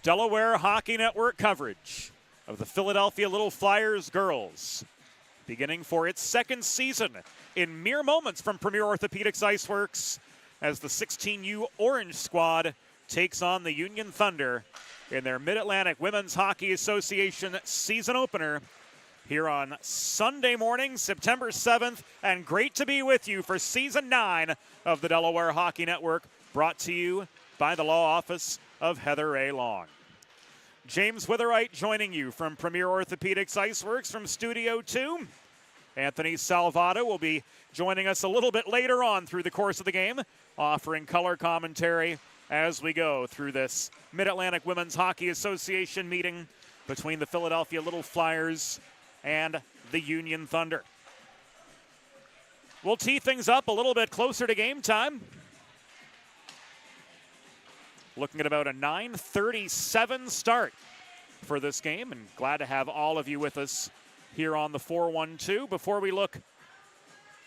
Delaware Hockey Network coverage of the Philadelphia Little Flyers girls, beginning for its second season in mere moments from Premier Orthopaedics IceWorks as the 16U Orange squad takes on the Union Thunder in their Mid-Atlantic Women's Hockey Association season opener here on Sunday morning, September 7th, and great to be with you for Season 9 of the Delaware Hockey Network, brought to you by the law office of Heather A. Long. James Witherite joining you from Premier Orthopaedics IceWorks from Studio 2. Anthony Salvato will be joining us a little bit later on through the course of the game, offering color commentary as we go through this Mid-Atlantic Women's Hockey Association meeting between the Philadelphia Little Flyers and the Union Thunder. We'll tee things up a little bit closer to game time. Looking at about a 9:37 start for this game, and glad to have all of you with us here on the 412. Before we look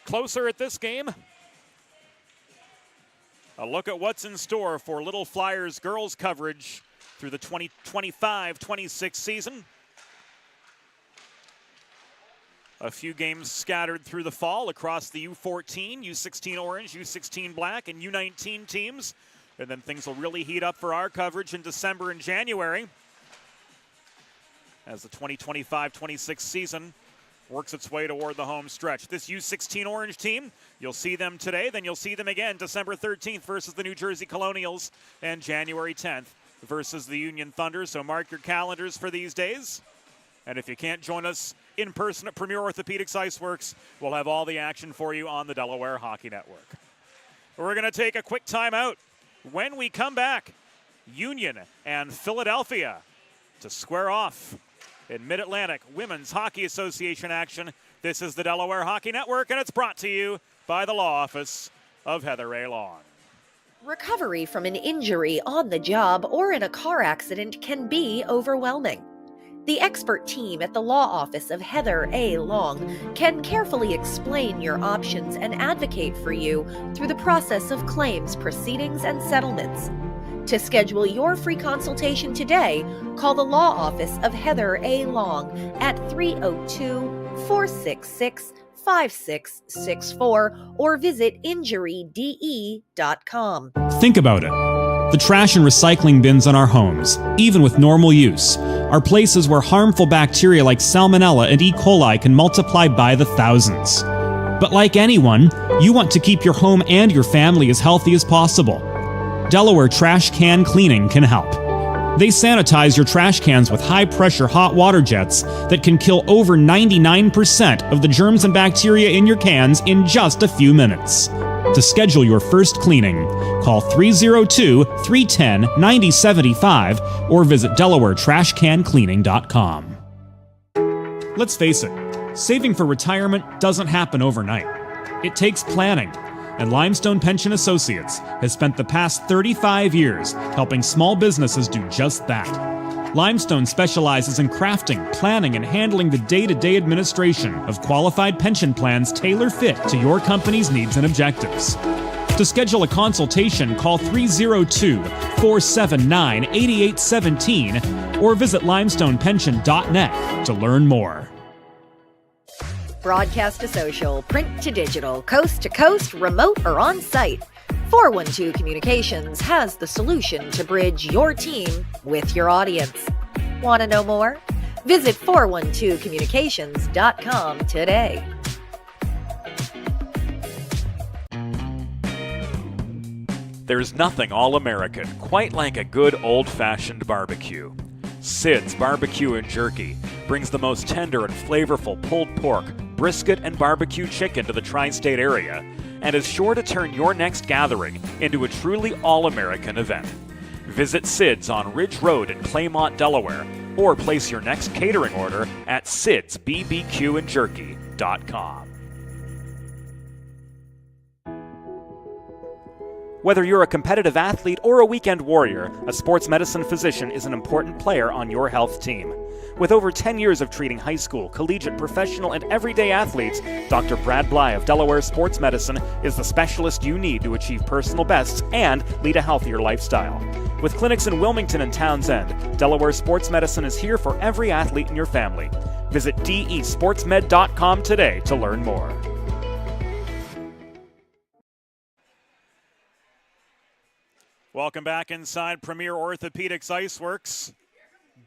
closer at this game, a look at what's in store for Little Flyers girls coverage through the 2025-26 season. A few games scattered through the fall across the U14, U16 Orange, U16 Black, and U19 teams. And then things will really heat up for our coverage in December and January as the 2025-26 season works its way toward the home stretch. This U16 Orange team, you'll see them today, then you'll see them again December 13th versus the New Jersey Colonials, and January 10th versus the Union Thunder. So mark your calendars for these days. And if you can't join us in person at Premier Orthopaedics IceWorks, we'll have all the action for you on the Delaware Hockey Network. We're going to take a quick timeout. When we come back, Union and Philadelphia to square off in Mid-Atlantic Women's Hockey Association action. This is the Delaware Hockey Network, and it's brought to you by the law office of Heather A. Long. Recovery from an injury on the job or in a car accident can be overwhelming. The expert team at the law office of Heather A. Long can carefully explain your options and advocate for you through the process of claims, proceedings, and settlements. To schedule your free consultation today, call the law office of Heather A. Long at 302-466-5664 or visit injuryde.com. Think about it. The trash and recycling bins in our homes, even with normal use, are places where harmful bacteria like Salmonella and E. coli can multiply by the thousands. But like anyone, you want to keep your home and your family as healthy as possible. Delaware Trash Can Cleaning can help. They sanitize your trash cans with high-pressure hot water jets that can kill over 99% of the germs and bacteria in your cans in just a few minutes. To schedule your first cleaning, call 302-310-9075 or visit DelawareTrashCanCleaning.com. Let's face it, saving for retirement doesn't happen overnight. It takes planning, and Limestone Pension Associates has spent the past 35 years helping small businesses do just that. Limestone specializes in crafting, planning, and handling the day-to-day administration of qualified pension plans tailor-fit to your company's needs and objectives. To schedule a consultation, call 302-479-8817 or visit limestonepension.net to learn more. Broadcast to social, print to digital, coast to coast, remote or on-site. 412 Communications has the solution to bridge your team with your audience. Want to know more? Visit 412communications.com today. There's nothing all-American quite like a good old-fashioned barbecue. Sid's Barbecue and Jerky brings the most tender and flavorful pulled pork, brisket, and barbecue chicken to the tri-state area, and is sure to turn your next gathering into a truly all-American event. Visit Sid's on Ridge Road in Claymont, Delaware, or place your next catering order at sidsbbqandjerky.com. Whether you're a competitive athlete or a weekend warrior, a sports medicine physician is an important player on your health team. With over 10 years of treating high school, collegiate, professional, and everyday athletes, Dr. Brad Bly of Delaware Sports Medicine is the specialist you need to achieve personal bests and lead a healthier lifestyle. With clinics in Wilmington and Townsend, Delaware Sports Medicine is here for every athlete in your family. Visit desportsmed.com today to learn more. Welcome back inside Premier Orthopaedics IceWorks.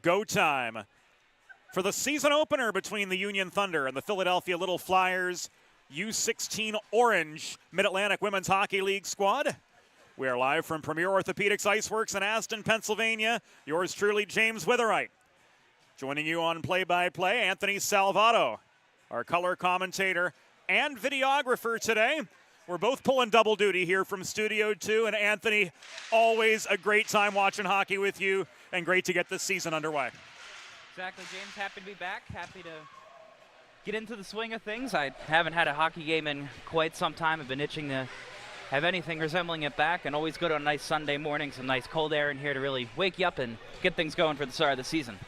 Go time for the season opener between the Union Thunder and the Philadelphia Little Flyers U16 Orange Mid-Atlantic Women's Hockey League squad. We are live from Premier Orthopaedics IceWorks in Aston, Pennsylvania. Yours truly, James Witherite. Joining you on play-by-play, Anthony Salvato, our color commentator and videographer today. We're both pulling double duty here from Studio 2, and Anthony, always a great time watching hockey with you, and great to get this season underway. Exactly, James. Happy to be back. Happy to get into the swing of things. I haven't had a hockey game in quite some time. I've been itching to have anything resembling it back, and always good on a nice Sunday morning, some nice cold air in here to really wake you up and get things going for the start of the season.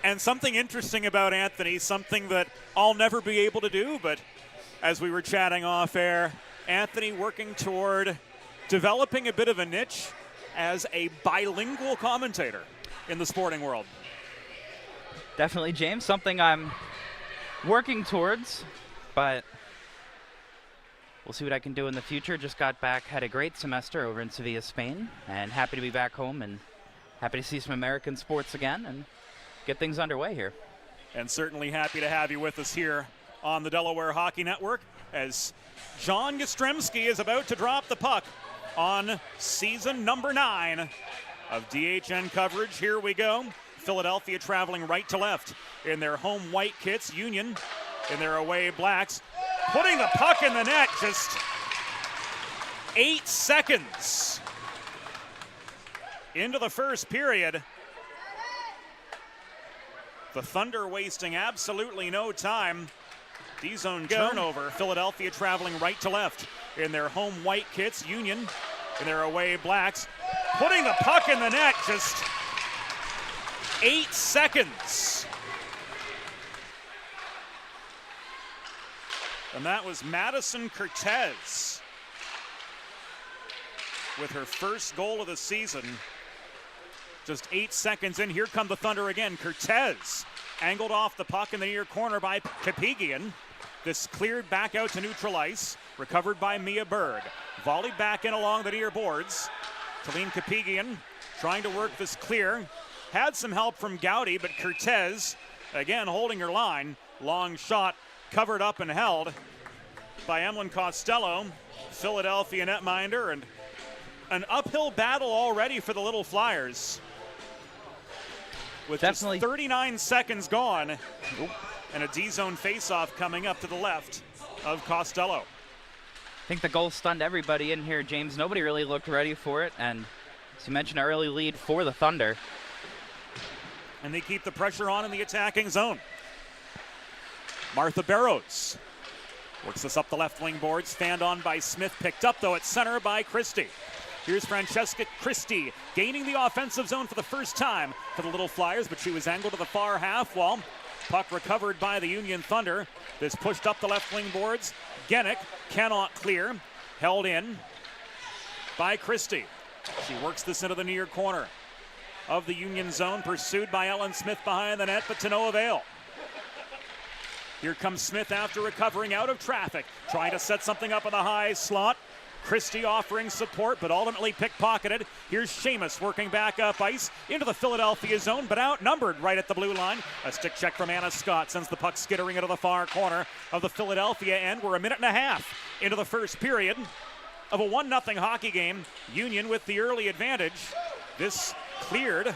And something interesting about Anthony, something that I'll never be able to do, but as we were chatting off air, Anthony working toward developing a bit of a niche as a bilingual commentator in the sporting world. Definitely, James, something I'm working towards, but we'll see what I can do in the future. Just got back, had a great semester over in Sevilla, Spain, and happy to be back home and happy to see some American sports again and get things underway here. And certainly happy to have you with us here on the Delaware Hockey Network as John Yastrzemski is about to drop the puck on season number 9 of DHN coverage. Here we go. Philadelphia traveling right to left in their home white kits. Union in their away blacks. Putting the puck in the net, just 8 seconds into the first period. The Thunder wasting absolutely no time. D-zone turnover. Philadelphia traveling right to left in their home white kits. Union in their away blacks. Putting the puck in the net, just 8 seconds. And that was Madison Cortez with her first goal of the season. Just 8 seconds in. Here come the Thunder again. Cortez angled off the puck in the near corner by Kapigian. This cleared back out to neutral ice. Recovered by Mia Berg. Volleyed back in along the near boards. Talene Kapigian trying to work this clear. Had some help from Gowdy, but Cortez, again, holding her line. Long shot covered up and held by Emlyn Costello. Philadelphia netminder, and an uphill battle already for the Little Flyers. With Definitely. just 39 seconds gone, and a D-zone faceoff coming up to the left of Costello. I think the goal stunned everybody in here, James. Nobody really looked ready for it, and as you mentioned, an early lead for the Thunder. And they keep the pressure on in the attacking zone. Martha Barrows works this up the left wing boards. Fanned on by Smith, picked up though at center by Christie. Here's Francesca Christie gaining the offensive zone for the first time for the Little Flyers, but she was angled to the far half wall. Puck recovered by the Union Thunder. This pushed up the left wing boards. Genick cannot clear. Held in by Christie. She works this into the near corner of the Union zone, pursued by Ellen Smith behind the net, but to no avail. Here comes Smith after recovering out of traffic, trying to set something up in the high slot. Christie offering support, but ultimately pickpocketed. Here's Sheamus working back up ice into the Philadelphia zone, but outnumbered right at the blue line. A stick check from Anna Scott sends the puck skittering into the far corner of the Philadelphia end. We're a minute and a half into the first period of a 1-0 hockey game. Union with the early advantage. This cleared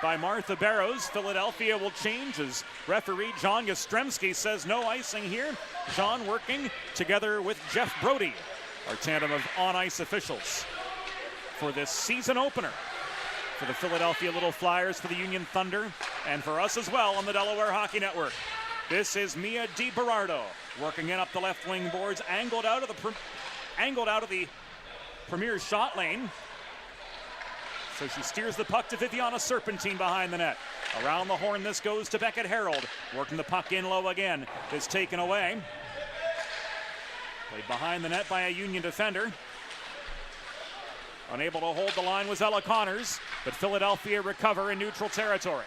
by Martha Barrows. Philadelphia will change as referee John Yastrzemski says no icing here. John working together with Jeff Brody, our tandem of on-ice officials, for this season opener for the Philadelphia Little Flyers, for the Union Thunder, and for us as well on the Delaware Hockey Network. This is Mia DiBerardo working in up the left wing boards, angled out of the Premier shot lane. So she steers the puck to Viviana Serpentine behind the net. Around the horn, this goes to Beckett Harold. Working the puck in low again. It's taken away. Played behind the net by a Union defender. Unable to hold the line was Ella Connors, but Philadelphia recover in neutral territory.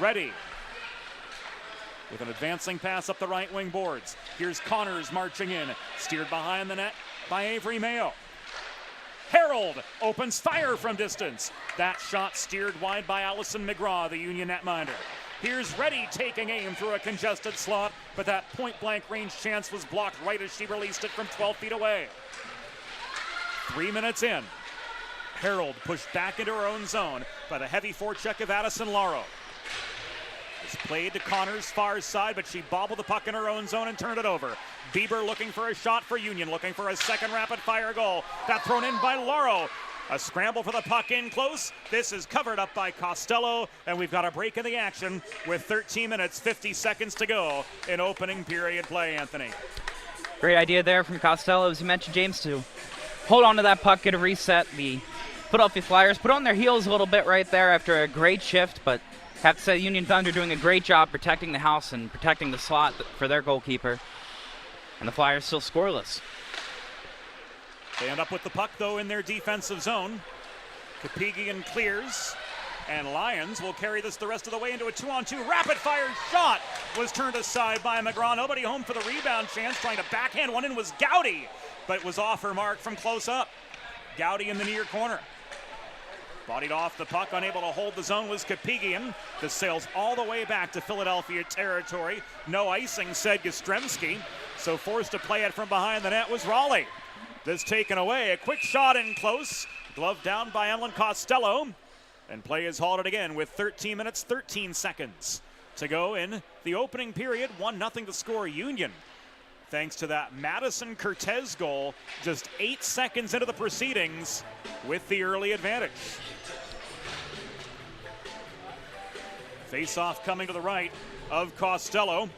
Ready with an advancing pass up the right wing boards. Here's Connors marching in, steered behind the net by Avery Mayo. Harold opens fire from distance. That shot steered wide by Allison McGraw, the Union netminder. Here's Reddy taking aim through a congested slot, but that point-blank range chance was blocked right as she released it from 12 feet away. 3 minutes in. Harold pushed back into her own zone by the heavy forecheck of Addison Lauro. It's played to Connors' far side, but she bobbled the puck in her own zone and turned it over. Bieber looking for a shot for Union, looking for a second rapid-fire goal. That thrown in by Lauro. A scramble for the puck in close. This is covered up by Costello, and we've got a break in the action with 13 minutes, 50 seconds to go in opening period play, Anthony. Great idea there from Costello, as you mentioned, James, to hold on to that puck, get a reset. The Philadelphia Flyers put on their heels a little bit right there after a great shift, but have to say Union Thunder doing a great job protecting the house and protecting the slot for their goalkeeper. And the Flyers still scoreless. They end up with the puck, though, in their defensive zone. Kapigian clears, and Lions will carry this the rest of the way into a 2-on-2. Rapid-fire shot was turned aside by McGraw. Nobody home for the rebound chance. Trying to backhand one in was Gowdy, but was off her mark from close up. Gowdy in the near corner. Bodied off the puck, unable to hold the zone was Kapigian. This sails all the way back to Philadelphia territory. No icing, said Yastrzemski. So forced to play it from behind the net was Raleigh. This taken away, a quick shot in close. Glove down by Ellen Costello. And play is halted again with 13 minutes, 13 seconds to go in the opening period. 1-0 to score Union. Thanks to that Madison Cortez goal, just 8 seconds into the proceedings with the early advantage. Face-off coming to the right of Costello.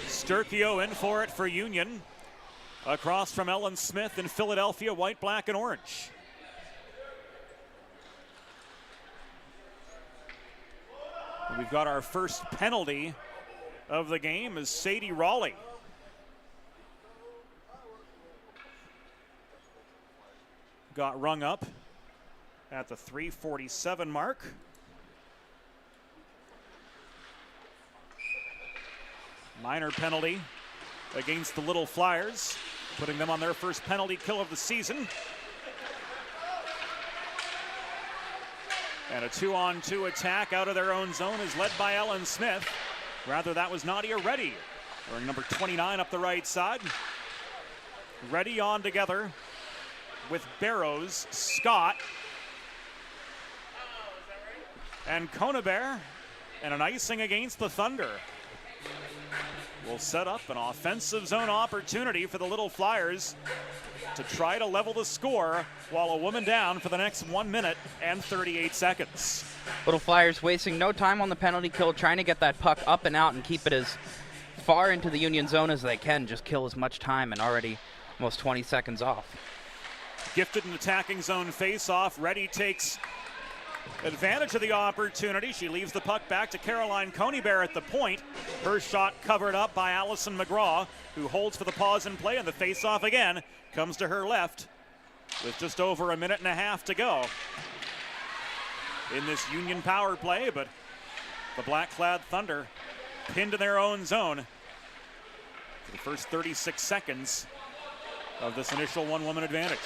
Sturkio in for it for Union. Across from Ellen Smith in Philadelphia, white, black, and orange. We've got our first penalty of the game is Sadie Raleigh. Got rung up at the 3:47 mark. Minor penalty against the Little Flyers, putting them on their first penalty kill of the season. And a 2-on-2 attack out of their own zone is led by Ellen Smith. Rather, that was Nadia Reddy, wearing number 29 up the right side. Reddy on together with Barrows, Scott, and Conabert, and an icing against the Thunder. Will set up an offensive zone opportunity for the Little Flyers to try to level the score while a woman down for the next 1 minute and 38 seconds. Little Flyers wasting no time on the penalty kill, trying to get that puck up and out and keep it as far into the Union zone as they can, just kill as much time, and already almost 20 seconds off. Gifted an attacking zone face-off. Reddy takes advantage of the opportunity. She leaves the puck back to Caroline Conibert at the point. Her shot covered up by Allison McGraw, who holds for the pause in play, and the face-off again comes to her left with just over a minute and a half to go in this Union power play, but the black-clad Thunder pinned in their own zone for the first 36 seconds of this initial one-woman advantage.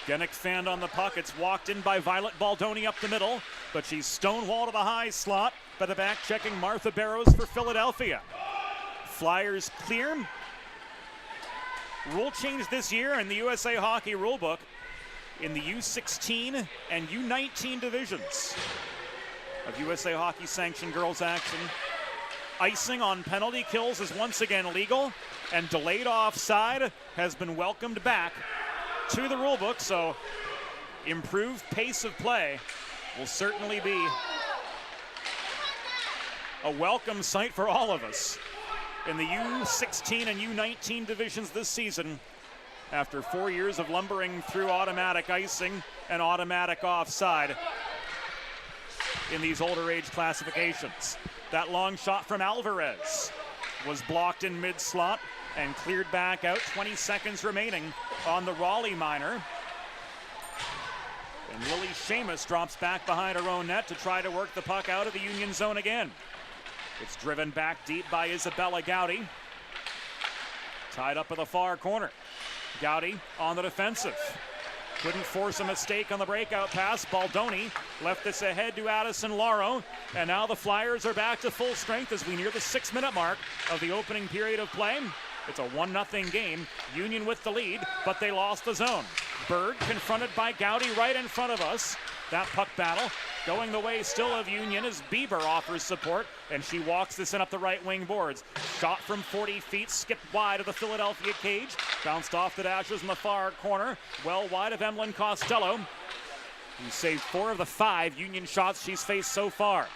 Genick fanned on the puck. It's walked in by Violet Baldoni up the middle, but she's stonewalled to the high slot by the back-checking Martha Barrows for Philadelphia. Flyers clear. Rule change this year in the USA Hockey rulebook in the U16 and U19 divisions of USA Hockey sanctioned girls action. Icing on penalty kills is once again legal, and delayed offside has been welcomed back to the rulebook, so improved pace of play will certainly be a welcome sight for all of us in the U16 and U19 divisions this season after 4 years of lumbering through automatic icing and automatic offside in these older age classifications. That long shot from Alvarez was blocked in mid-slot and cleared back out. 20 seconds remaining on the Raleigh minor. And Lily Seamus drops back behind her own net to try to work the puck out of the Union zone again. It's driven back deep by Isabella Gowdy. Tied up in the far corner. Gowdy on the defensive. Couldn't force a mistake on the breakout pass. Baldoni left this ahead to Addison Lauro. And now the Flyers are back to full strength as we near the 6-minute mark of the opening period of play. It's a 1-0 game. Union with the lead, but they lost the zone. Bird confronted by Gowdy right in front of us. That puck battle going the way still of Union as Bieber offers support, and she walks this in up the right wing boards. Shot from 40 feet, skipped wide of the Philadelphia cage. Bounced off the dashes in the far corner. Well wide of Emlyn Costello, who saved 4 of the 5 Union shots she's faced so far.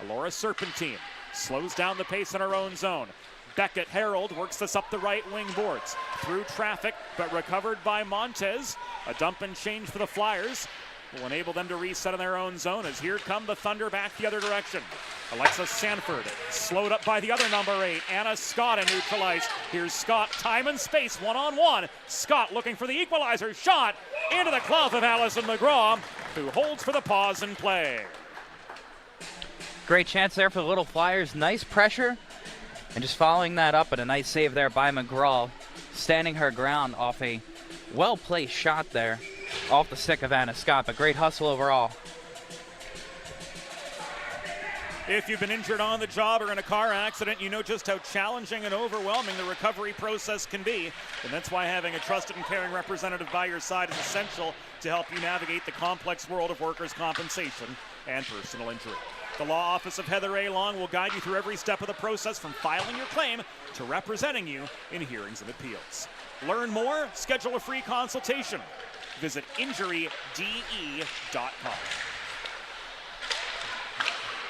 Alora Serpentine slows down the pace in her own zone. Beckett Harold works this up the right wing boards. Through traffic, but recovered by Montez. A dump and change for the Flyers will enable them to reset in their own zone as here come the Thunder back the other direction. Alexa Sanford slowed up by the other number 8, Anna Scott, and neutralized. Here's Scott, time and space, one-on-one. Scott looking for the equalizer, shot into the glove of Allison McGraw, who holds for the pause and play. Great chance there for the Little Flyers. Nice pressure. And just following that up, and a nice save there by McGraw, standing her ground off a well-placed shot there off the stick of Anna Scott, but great hustle overall. If you've been injured on the job or in a car accident, you know just how challenging and overwhelming the recovery process can be, and that's why having a trusted and caring representative by your side is essential to help you navigate the complex world of workers' compensation and personal injury. The law office of Heather A. Long will guide you through every step of the process from filing your claim to representing you in hearings and appeals. Learn more, schedule a free consultation. Visit injuryde.com.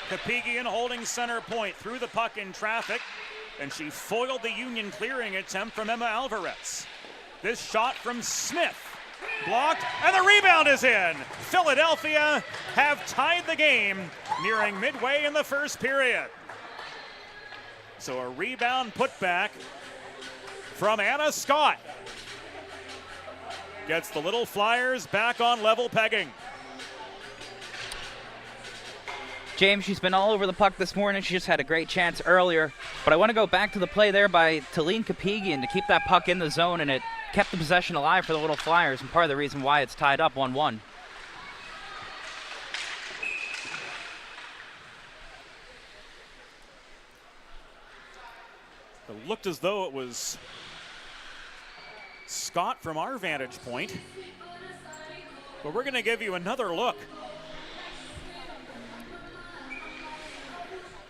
Kapigian holding center point through the puck in traffic, and she foiled the Union clearing attempt from Emma Alvarez. This shot from Smith. Blocked, and the rebound is in. Philadelphia have tied the game nearing midway in the first period. So a rebound putback from Anna Scott gets the Little Flyers back on level pegging. James, she's been all over the puck this morning. She just had a great chance earlier. But I want to go back to the play there by Talene Kapigian to keep that puck in the zone, and it kept the possession alive for the Little Flyers, and part of the reason why it's tied up 1-1. It looked as though it was Scott from our vantage point, but we're going to give you another look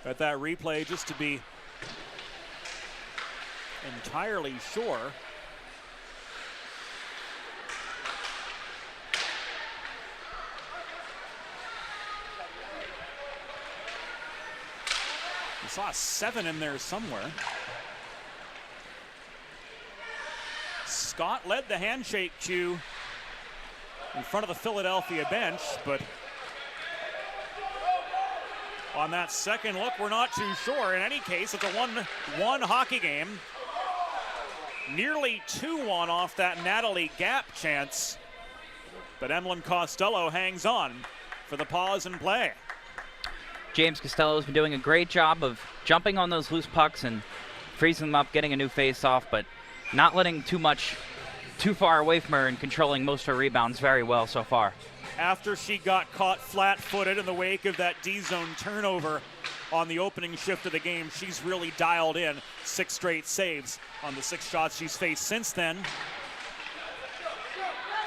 at that replay just to be entirely sure. We saw a 7 in there somewhere. Scott led the handshake cue in front of the Philadelphia bench, but on that second look, we're not too sure. In any case, it's a 1-1 hockey game. Nearly 2-1 off that Natalie Gap chance, but Emlyn Costello hangs on for the pause and play. James Costello has been doing a great job of jumping on those loose pucks and freezing them up, getting a new face-off, but not letting too far away from her and controlling most of her rebounds very well so far. After she got caught flat-footed in the wake of that D-zone turnover on the opening shift of the game, she's really dialed in. 6 straight saves on the 6 shots she's faced since then.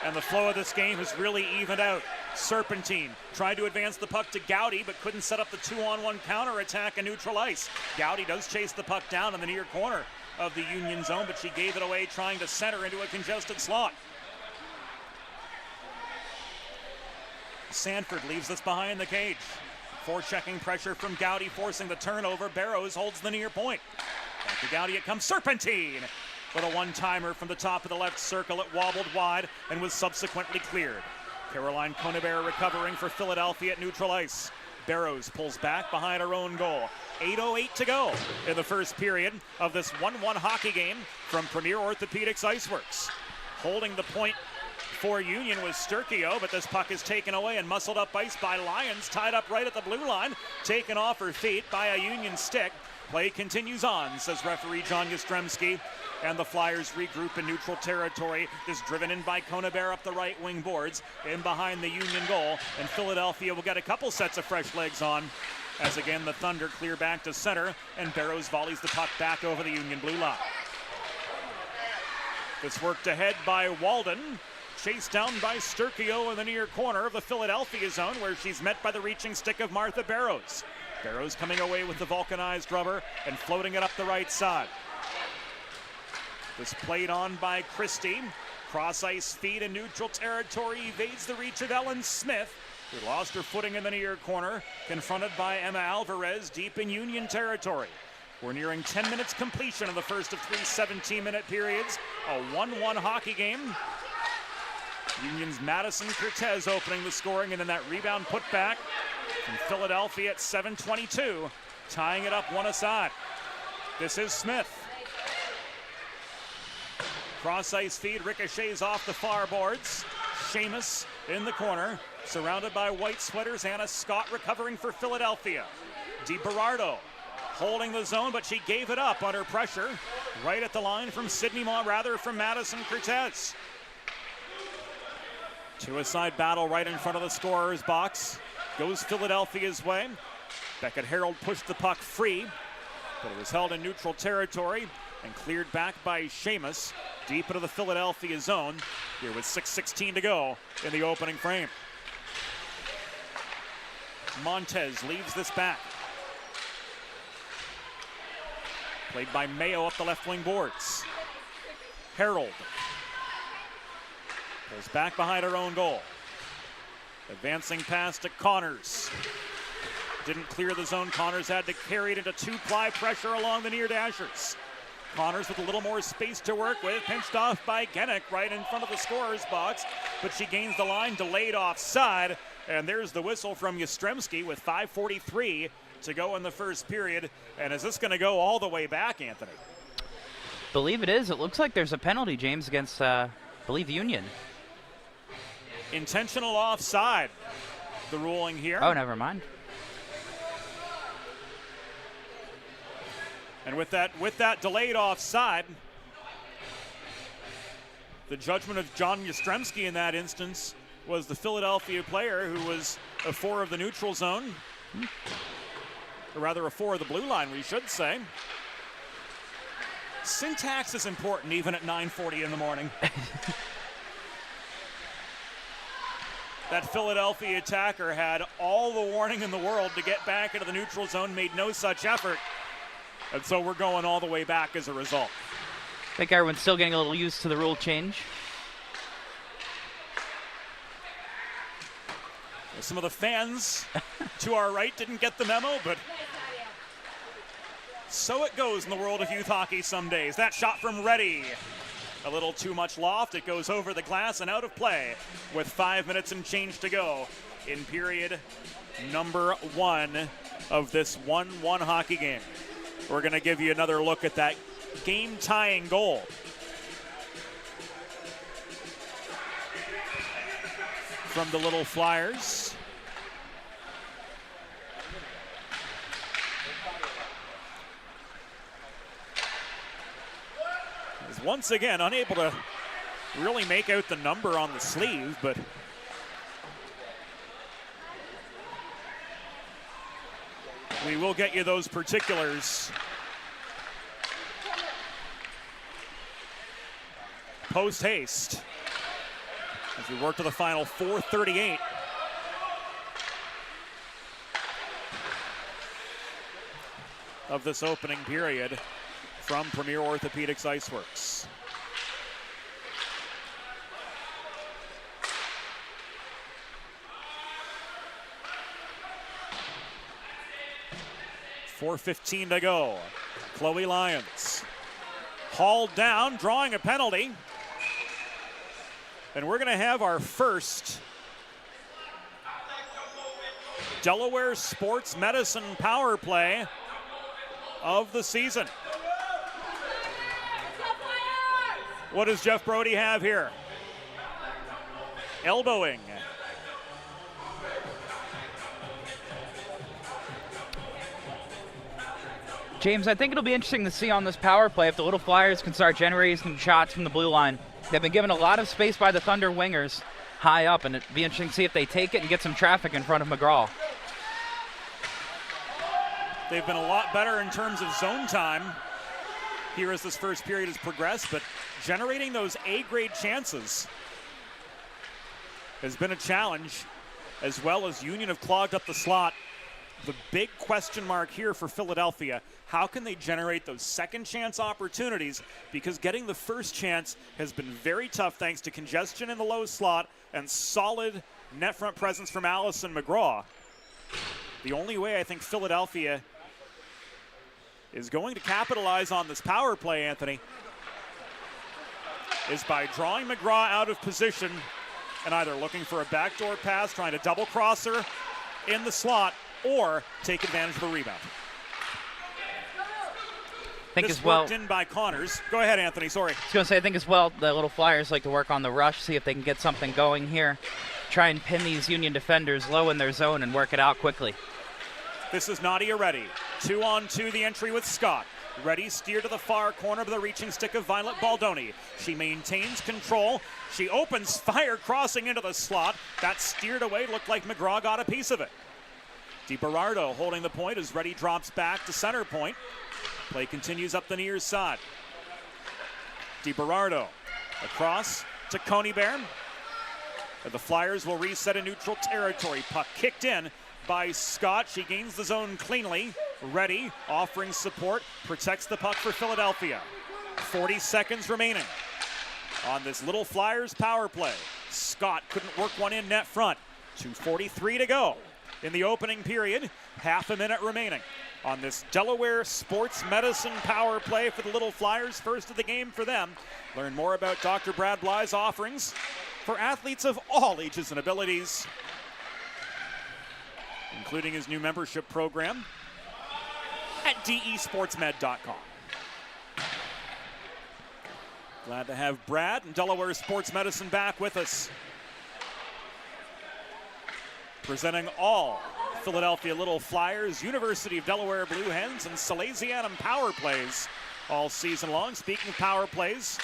And the flow of this game has really evened out. Serpentine tried to advance the puck to Gowdy, but couldn't set up the 2-on-1 counterattack and neutral ice. Gowdy does chase the puck down in the near corner of the Union zone, but she gave it away trying to center into a congested slot. Sanford leaves this behind the cage. Forechecking pressure from Gowdy, forcing the turnover. Barrows holds the near point. Back to Gaudier comes Serpentine. With a one-timer from the top of the left circle, it wobbled wide and was subsequently cleared. Caroline Conebert recovering for Philadelphia at neutral ice. Barrows pulls back behind her own goal. 8:08 to go in the first period of this 1-1 hockey game from Premier Orthopaedics IceWorks. Holding the point for Union was Sturkio, but this puck is taken away and muscled up ice by Lyons, tied up right at the blue line, taken off her feet by a Union stick. Play continues on, says referee John Yastrzemski, and the Flyers regroup in neutral territory. Is driven in by Conebert up the right wing boards, in behind the Union goal, and Philadelphia will get a couple sets of fresh legs on, as again the Thunder clear back to center, and Barrows volleys the puck back over the Union blue line. This worked ahead by Walden, chased down by Sturkio in the near corner of the Philadelphia zone, where she's met by the reaching stick of Martha Barrows. Barrows coming away with the vulcanized rubber and floating it up the right side. This played on by Christie. Cross ice feed in neutral territory, evades the reach of Ellen Smith, who lost her footing in the near corner, confronted by Emma Alvarez deep in Union territory. We're nearing 10 minutes completion of the first of 3 17-minute periods. A 1-1 hockey game. Union's Madison Cortez opening the scoring, and then that rebound put back from Philadelphia at 7:22, tying it up one aside. This is Smith. Cross ice feed ricochets off the far boards. Seamus in the corner, surrounded by white sweaters. Anna Scott recovering for Philadelphia. DiBerardo holding the zone, but she gave it up under pressure. Right at the line from from Madison Cortez. Two-a-side battle right in front of the scorer's box. Goes Philadelphia's way. Beckett Harold pushed the puck free, but it was held in neutral territory and cleared back by Seamus deep into the Philadelphia zone here with 6:16 to go in the opening frame. Montez leaves this back. Played by Mayo up the left wing boards. Harold pulls back behind her own goal. Advancing pass to Connors. Didn't clear the zone. Connors had to carry it into two-ply pressure along the near dashers. Connors with a little more space to work with, pinched off by Gennick right in front of the scorer's box, but she gains the line, delayed offside, and there's the whistle from Yastrzemski with 5:43 to go in the first period. And is this going to go all the way back, Anthony? Believe it is. It looks like there's a penalty, James, against, believe, Union. Intentional offside, the ruling here. Oh, never mind. And with that delayed offside, the judgment of John Yastrzemski in that instance was the Philadelphia player who was a 4 of the neutral zone, or rather a 4 of the blue line, we should say. Syntax is important even at 9:40 in the morning. That Philadelphia attacker had all the warning in the world to get back into the neutral zone, made no such effort. And so we're going all the way back as a result. I think everyone's still getting a little used to the rule change. Some of the fans to our right didn't get the memo, but so it goes in the world of youth hockey some days. That shot from Reddy, a little too much loft. It goes over the glass and out of play with 5 minutes and change to go in period number 1 of this 1-1 hockey game. We're going to give you another look at that game-tying goal. From the Little Flyers. Is once again unable to really make out the number on the sleeve, but we will get you those particulars post haste as we work to the final 4:38. Of this opening period from Premier Orthopaedics IceWorks. .4:15 to go. Chloe Lyons hauled down, drawing a penalty. And we're going to have our first Delaware Sports Medicine power play of the season. What does Jeff Brody have here? Elbowing. James, I think it'll be interesting to see on this power play if the Little Flyers can start generating some shots from the blue line. They've been given a lot of space by the Thunder wingers high up, and it'd be interesting to see if they take it and get some traffic in front of McGraw. They've been a lot better in terms of zone time here as this first period has progressed, but generating those A-grade chances has been a challenge, as well as Union have clogged up the slot. The big question mark here for Philadelphia, how can they generate those second chance opportunities? Because getting the first chance has been very tough thanks to congestion in the low slot and solid net front presence from Allison McGraw. The only way I think Philadelphia is going to capitalize on this power play, Anthony, is by drawing McGraw out of position and either looking for a backdoor pass, trying to double cross her in the slot, or take advantage of a rebound. This worked in by Connors. Go ahead, Anthony, sorry. I was going to say, I think as well, the Little Flyers like to work on the rush, see if they can get something going here. Try and pin these Union defenders low in their zone and work it out quickly. This is Nadia Reddy. 2-on-2 the entry with Scott. Reddy steered to the far corner of the reaching stick of Violet Baldoni. She maintains control. She opens fire, crossing into the slot. That steered away, looked like McGraw got a piece of it. DiBerardo holding the point as Reddy drops back to center point. Play continues up the near side. DiBerardo across to Conybear. The Flyers will reset in neutral territory. Puck kicked in by Scott. She gains the zone cleanly. Reddy offering support, protects the puck for Philadelphia. 40 seconds remaining on this Little Flyers power play. Scott couldn't work one in net front. 2:43 to go in the opening period. Half a minute remaining on this Delaware Sports Medicine power play for the Little Flyers. First of the game for them. Learn more about Dr. Brad Bly's offerings for athletes of all ages and abilities, including his new membership program at desportsmed.com. Glad to have Brad and Delaware Sports Medicine back with us, presenting all Philadelphia Little Flyers, University of Delaware Blue Hens, and Salesianum power plays all season long. Speaking of power plays,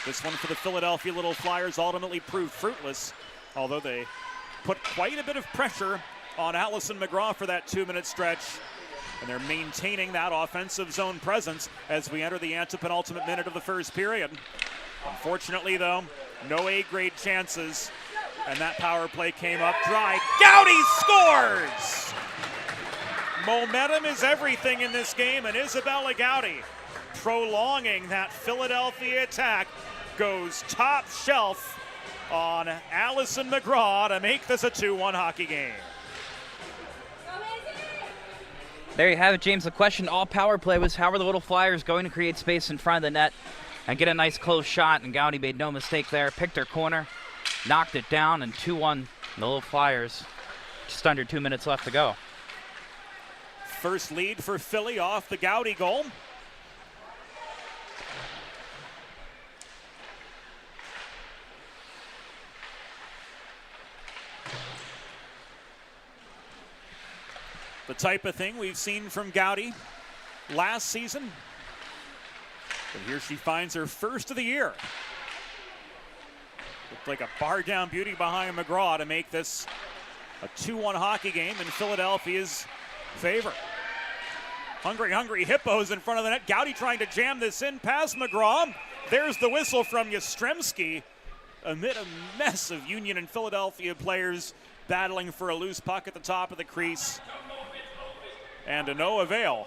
this one for the Philadelphia Little Flyers ultimately proved fruitless, although they put quite a bit of pressure on Allison McGraw for that 2-minute stretch, and they're maintaining that offensive zone presence as we enter the antepenultimate minute of the first period. Unfortunately, though, no A-grade chances, and that power play came up dry. Gowdy scores! Momentum is everything in this game, and Isabella Gowdy, prolonging that Philadelphia attack, goes top shelf on Allison McGraw to make this a 2-1 hockey game. There you have it, James. The question all power play was how are the Little Flyers going to create space in front of the net and get a nice close shot, and Gowdy made no mistake there. Picked her corner, knocked it down, and 2-1 the Little Flyers. Just under 2 minutes left to go. First lead for Philly off the Gowdy goal. The type of thing we've seen from Gowdy last season. But here she finds her first of the year. Looked like a bar down beauty behind McGraw to make this a 2-1 hockey game in Philadelphia's favor. Hungry Hippos in front of the net. Gowdy trying to jam this in past McGraw. There's the whistle from Yastrzemski amid a mess of Union and Philadelphia players battling for a loose puck at the top of the crease. And to no avail.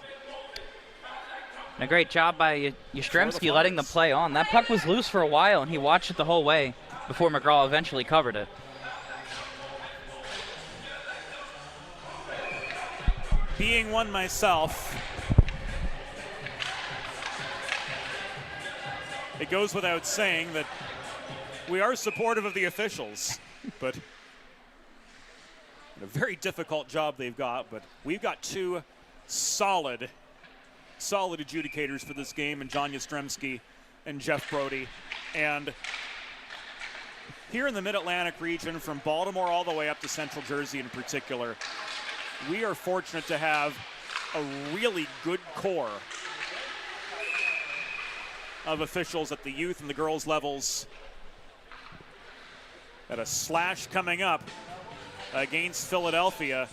And a great job by Yastrzemski letting the play on. That puck was loose for a while, and he watched it the whole way before McGraw eventually covered it. Being one myself, it goes without saying that we are supportive of the officials, but a very difficult job they've got. But we've got two solid adjudicators for this game, and John Yastrzemski and Jeff Brody. And here in the Mid-Atlantic region, from Baltimore all the way up to Central Jersey in particular, we are fortunate to have a really good core of officials at the youth and the girls levels. At a slash coming up against Philadelphia.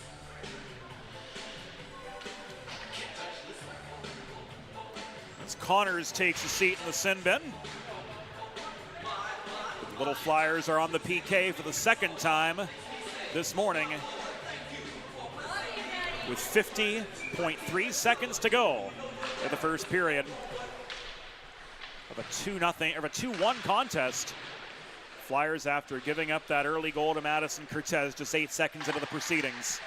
As Connors takes a seat in the sin bin. The Little Flyers are on the PK for the second time this morning, with 50.3 seconds to go in the first period of a 2-1 contest. Flyers, after giving up that early goal to Madison Cortez just 8 seconds into the proceedings,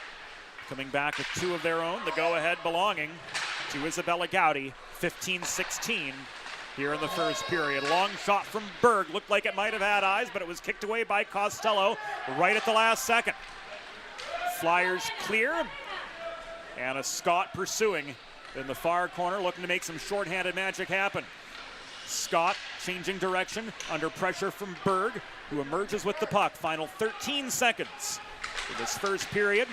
coming back with two of their own, the go-ahead belonging to Isabella Gowdy, 15-16 here in the first period. Long shot from Berg, looked like it might have had eyes, but it was kicked away by Costello right at the last second. Flyers clear, and a Scott pursuing in the far corner, looking to make some shorthanded magic happen. Scott changing direction under pressure from Berg, who emerges with the puck. Final 13 seconds in this first period.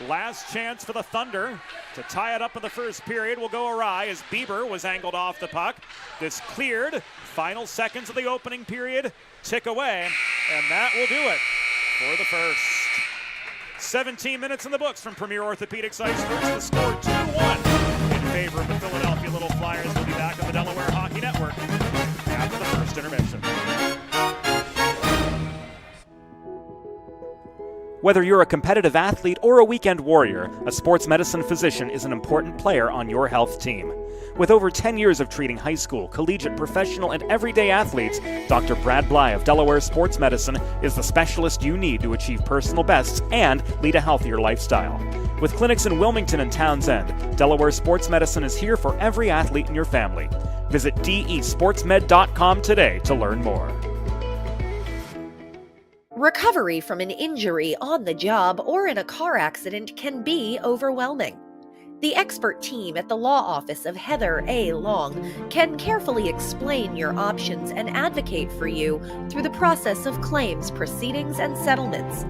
Last chance for the Thunder to tie it up in the first period will go awry as Bieber was angled off the puck. This cleared. Final seconds of the opening period tick away, and that will do it for the first. 17 minutes in the books from Premier Orthopaedics IceWorks. The score 2-1 in favor of the Philadelphia Little Flyers. Will be back on the Delaware Hockey Network after the first intermission. Whether you're a competitive athlete or a weekend warrior, a sports medicine physician is an important player on your health team. With over 10 years of treating high school, collegiate, professional, and everyday athletes, Dr. Brad Bly of Delaware Sports Medicine is the specialist you need to achieve personal bests and lead a healthier lifestyle. With clinics in Wilmington and Townsend, Delaware Sports Medicine is here for every athlete in your family. Visit desportsmed.com today to learn more. Recovery from an injury on the job or in a car accident can be overwhelming. The expert team at the law office of Heather A. Long can carefully explain your options and advocate for you through the process of claims, proceedings, and settlements.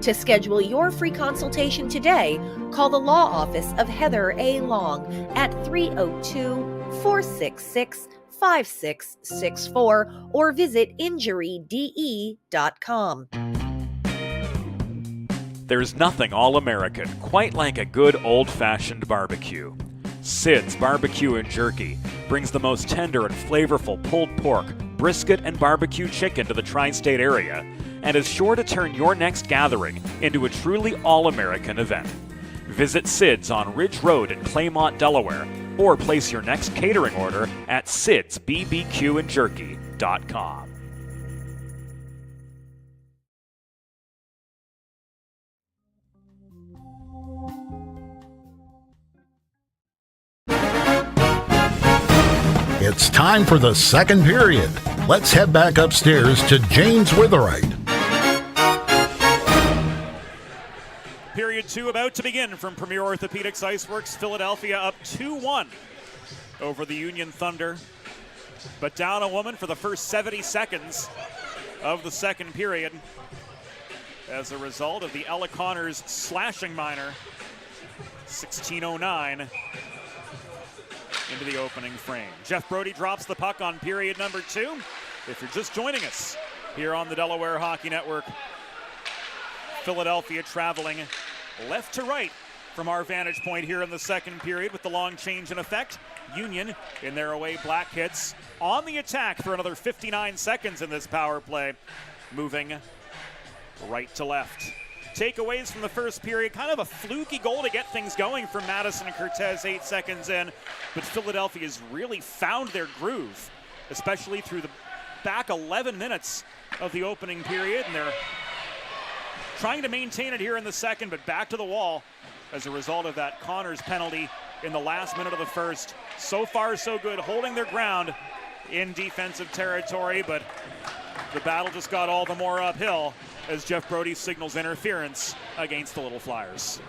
To schedule your free consultation today, call the law office of Heather A. Long at 302-466-5664 or visit injuryde.com. There's nothing all-American quite like a good old-fashioned barbecue. Sid's Barbecue and Jerky brings the most tender and flavorful pulled pork, brisket, and barbecue chicken to the tri-state area and is sure to turn your next gathering into a truly all-American event. Visit Sid's on Ridge Road in Claymont, Delaware, or place your next catering order at sidsbbqandjerky.com. It's time for the second period. Let's head back upstairs to James Witherite. Period 2 about to begin from Premier Orthopaedics IceWorks. Philadelphia up 2-1 over the Union Thunder, but down a woman for the first 70 seconds of the second period as a result of the Ella Connors slashing minor. 16:09 into the opening frame. Jeff Brody drops the puck on period number 2. If you're just joining us here on the Delaware Hockey Network, Philadelphia traveling left to right from our vantage point here in the second period with the long change in effect. Union in their away black hits on the attack for another 59 seconds in this power play, moving right to left. Takeaways from the first period, kind of a fluky goal to get things going from Madison and Cortez 8 seconds in, but Philadelphia's really found their groove, especially through the back 11 minutes of the opening period, and they're trying to maintain it here in the second, but back to the wall as a result of that Connors penalty in the last minute of the first. So far, so good, holding their ground in defensive territory, but the battle just got all the more uphill as Jeff Brody signals interference against the Little Flyers.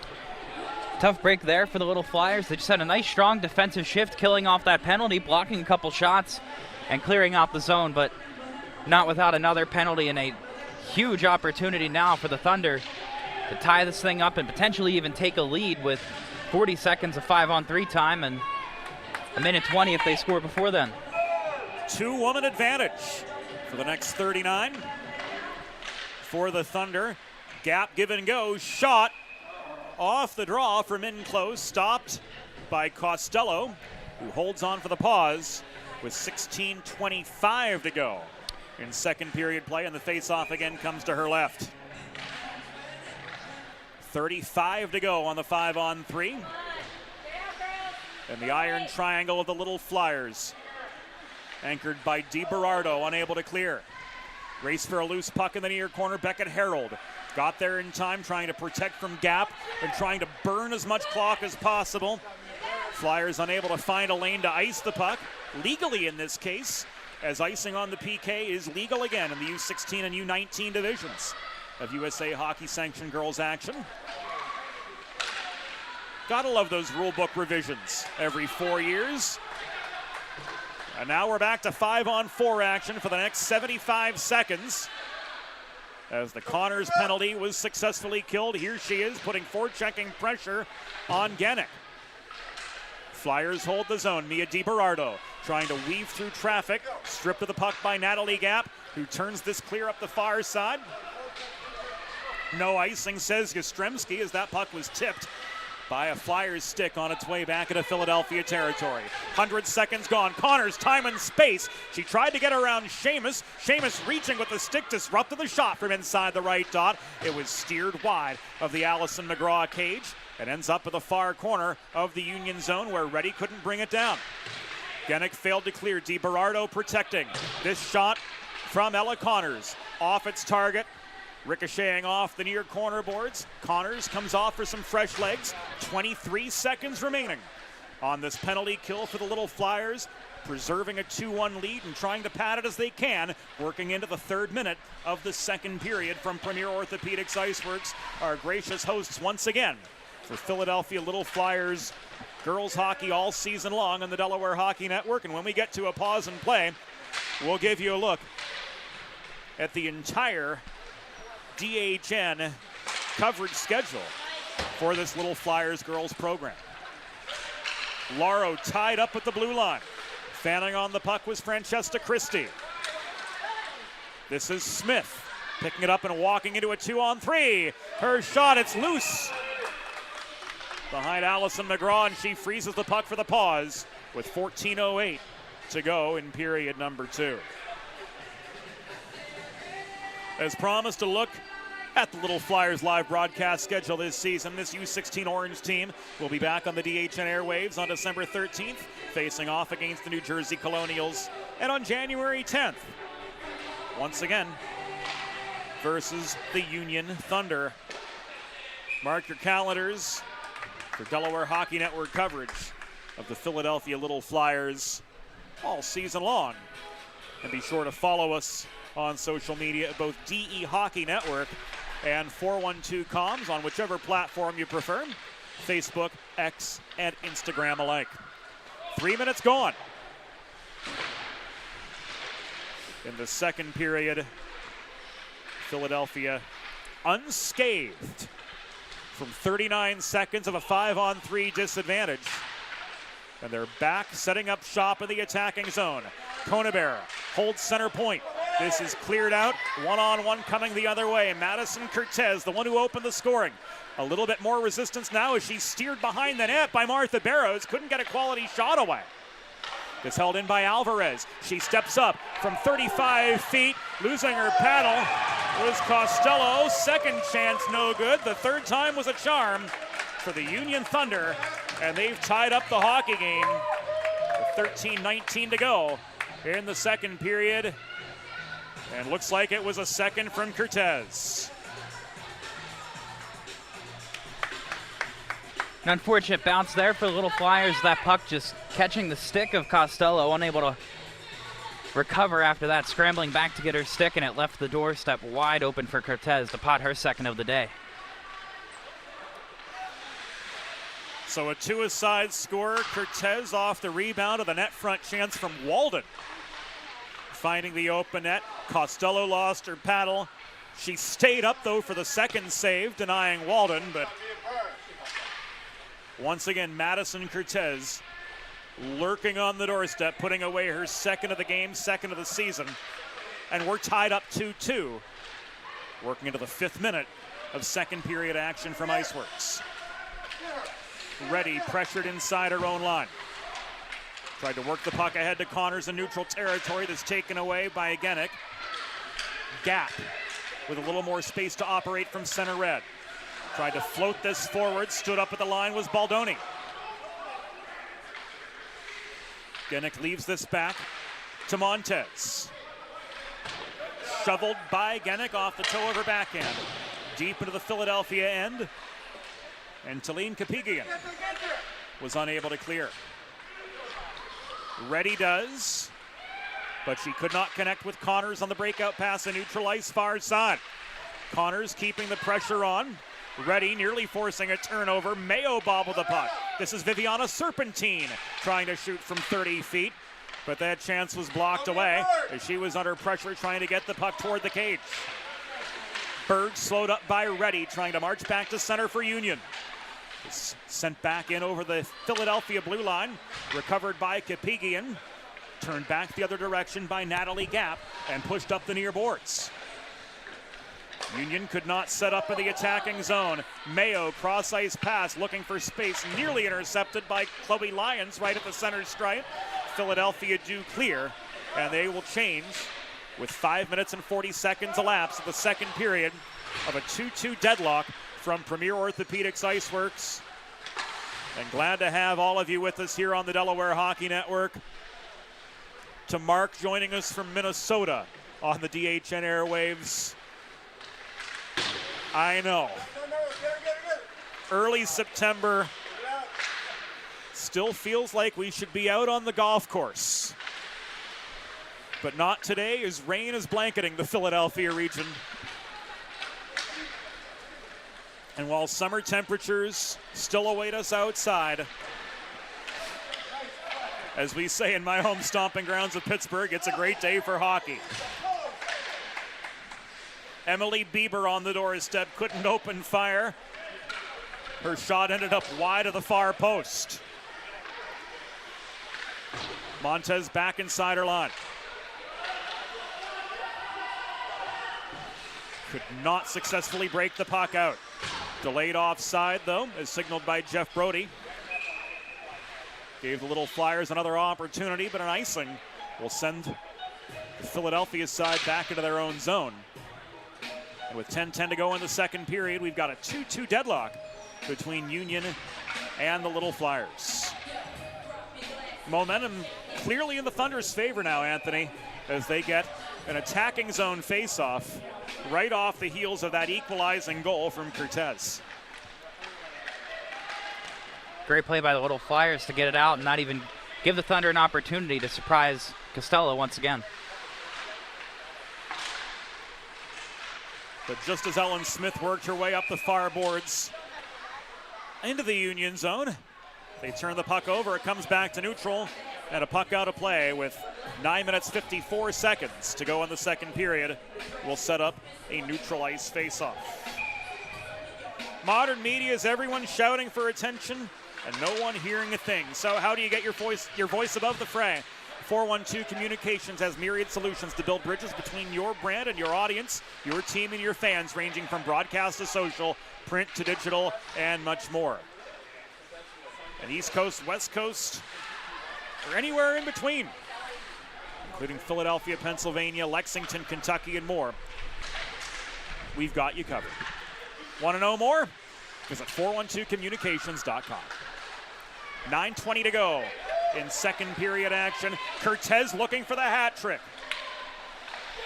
Tough break there for the Little Flyers. They just had a nice, strong defensive shift, killing off that penalty, blocking a couple shots, and clearing out the zone, but not without another penalty and a huge opportunity now for the Thunder to tie this thing up and potentially even take a lead with 40 seconds of 5-on-3 time and a minute 20 if they score before then. 2-woman advantage for the next 39 for the Thunder. Gap give and go, shot off the draw from in close, stopped by Costello, who holds on for the pause with 16:25 to go in second period play, and the face-off again comes to her left. 35 to go on the 5-on-3. And the iron triangle of the Little Flyers, anchored by DiBerardo, unable to clear. Race for a loose puck in the near corner. Beckett Harold got there in time, trying to protect from Gap and trying to burn as much clock as possible. Flyers unable to find a lane to ice the puck, legally in this case, as icing on the PK is legal again in the U16 and U19 divisions of USA Hockey sanctioned girls action. Gotta love those rule book revisions every 4 years. And now we're back to 5-on-4 action for the next 75 seconds. As the Connors penalty was successfully killed, here she is putting forechecking pressure on Genick. Flyers hold the zone. Mia DiBerardo trying to weave through traffic. Stripped of the puck by Natalie Gap, who turns this clear up the far side. No icing, says Yastrzemski, as that puck was tipped by a Flyers stick on its way back into Philadelphia territory. 100 seconds gone. Connors, time and space. She tried to get around Seamus. Seamus reaching with the stick, disrupted the shot from inside the right dot. It was steered wide of the Allison McGraw cage. It ends up at the far corner of the Union zone where Reddy couldn't bring it down. Genick failed to clear. DiBerardo protecting. This shot from Ella Connors off its target, ricocheting off the near corner boards. Connors comes off for some fresh legs. 23 seconds remaining on this penalty kill for the Little Flyers, preserving a 2-1 lead and trying to pad it as they can, working into the third minute of the second period from Premier Orthopaedics IceWorks, our gracious hosts once again for Philadelphia Little Flyers girls hockey all season long on the Delaware Hockey Network. And when we get to a pause and play, we'll give you a look at the entire DHN coverage schedule for this Little Flyers girls program. Laro tied up at the blue line. Fanning on the puck was Francesca Christie. This is Smith picking it up and walking into a 2-on-3. Her shot, it's loose behind Allison McGraw, and she freezes the puck for the pause with 14:08 to go in period number 2. As promised, to look at the Little Flyers live broadcast schedule this season. This U16 Orange team will be back on the DHN airwaves on December 13th, facing off against the New Jersey Colonials, and on January 10th, once again, versus the Union Thunder. Mark your calendars for Delaware Hockey Network coverage of the Philadelphia Little Flyers all season long. And be sure to follow us on social media at both DE Hockey Network and 412 Comms on whichever platform you prefer, Facebook, X, and Instagram alike. 3 minutes gone in the second period. Philadelphia unscathed from 39 seconds of a 5-on-3 disadvantage. And they're back setting up shop in the attacking zone. Konebera holds center point. This is cleared out. One-on-one coming the other way. Madison Cortez, the one who opened the scoring. A little bit more resistance now as she's steered behind the net by Martha Barrows. Couldn't get a quality shot away. It's held in by Alvarez. She steps up from 35 feet, losing her paddle. Was Costello. Second chance, no good. The third time was a charm for the Union Thunder, and they've tied up the hockey game with 13:19 to go in the second period. And looks like it was a second from Cortez. An unfortunate bounce there for the Little Flyers. That puck just catching the stick of Costello, unable to recover after that, scrambling back to get her stick, and it left the doorstep wide open for Cortez to pot her second of the day. So a two-a-side score. Cortez off the rebound of the net front chance from Walden. Finding the open net. Costello lost her paddle. She stayed up, though, for the second save, denying Walden, but once again, Madison Cortez lurking on the doorstep, putting away her second of the game, second of the season. And we're tied up 2-2, working into the 5th minute of second period action from IceWorks. Reddy pressured inside her own line. Tried to work the puck ahead to Connors in neutral territory. That's taken away by Agenic. Gap with a little more space to operate from center red. Tried to float this forward, stood up at the line was Baldoni. Agenic leaves this back to Montez. Shoveled by Agenic off the toe of her backhand. Deep into the Philadelphia end. And Talene Kapigian was unable to clear. Reddy does, but she could not connect with Connors on the breakout pass and neutral ice far side. Connors keeping the pressure on. Reddy nearly forcing a turnover. Mayo bobbled the puck. This is Viviana Serpentine trying to shoot from 30 feet, but that chance was blocked away as she was under pressure trying to get the puck toward the cage. Bird slowed up by Reddy, trying to march back to center for Union. It's sent back in over the Philadelphia blue line, recovered by Kapigian, turned back the other direction by Natalie Gap, and pushed up the near boards. Union could not set up in the attacking zone. Mayo cross-ice pass, looking for space, nearly intercepted by Chloe Lyons right at the center stripe. Philadelphia do clear, and they will change with 5 minutes and 40 seconds elapsed of the second period of a 2-2 deadlock from Premier Orthopaedics IceWorks. And glad to have all of you with us here on the Delaware Hockey Network. To Mark joining us from Minnesota on the DHN airwaves. I know. Early September. Still feels like we should be out on the golf course. But not today, as rain is blanketing the Philadelphia region. And while summer temperatures still await us outside, as we say in my home stomping grounds of Pittsburgh, it's a great day for hockey. Emily Bieber on the doorstep, couldn't open fire. Her shot ended up wide of the far post. Montez back inside her line. Could not successfully break the puck out. Delayed offside, though, as signaled by Jeff Brody. Gave the Little Flyers another opportunity, but an icing will send the Philadelphia side back into their own zone. And with 10:10 to go in the second period, we've got a 2-2 deadlock between Union and the Little Flyers. Momentum clearly in the Thunder's favor now, Anthony, as they get an attacking zone face-off right off the heels of that equalizing goal from Cortez. Great play by the Little Flyers to get it out and not even give the Thunder an opportunity to surprise Costello once again. But just as Ellen Smith worked her way up the far boards into the Union zone, they turn the puck over. It comes back to neutral, and a puck out of play with 9 minutes 54 seconds to go in the second period. We'll set up a neutral ice face-off. Modern media is everyone shouting for attention and no one hearing a thing. So how do you get your voice above the fray? 412 Communications has myriad solutions to build bridges between your brand and your audience, your team and your fans, ranging from broadcast to social, print to digital, and much more. And East Coast, West Coast, or anywhere in between, including Philadelphia, Pennsylvania, Lexington, Kentucky, and more. We've got you covered. Want to know more? Visit 412communications.com. 9:20 to go in second period action. Cortez looking for the hat trick.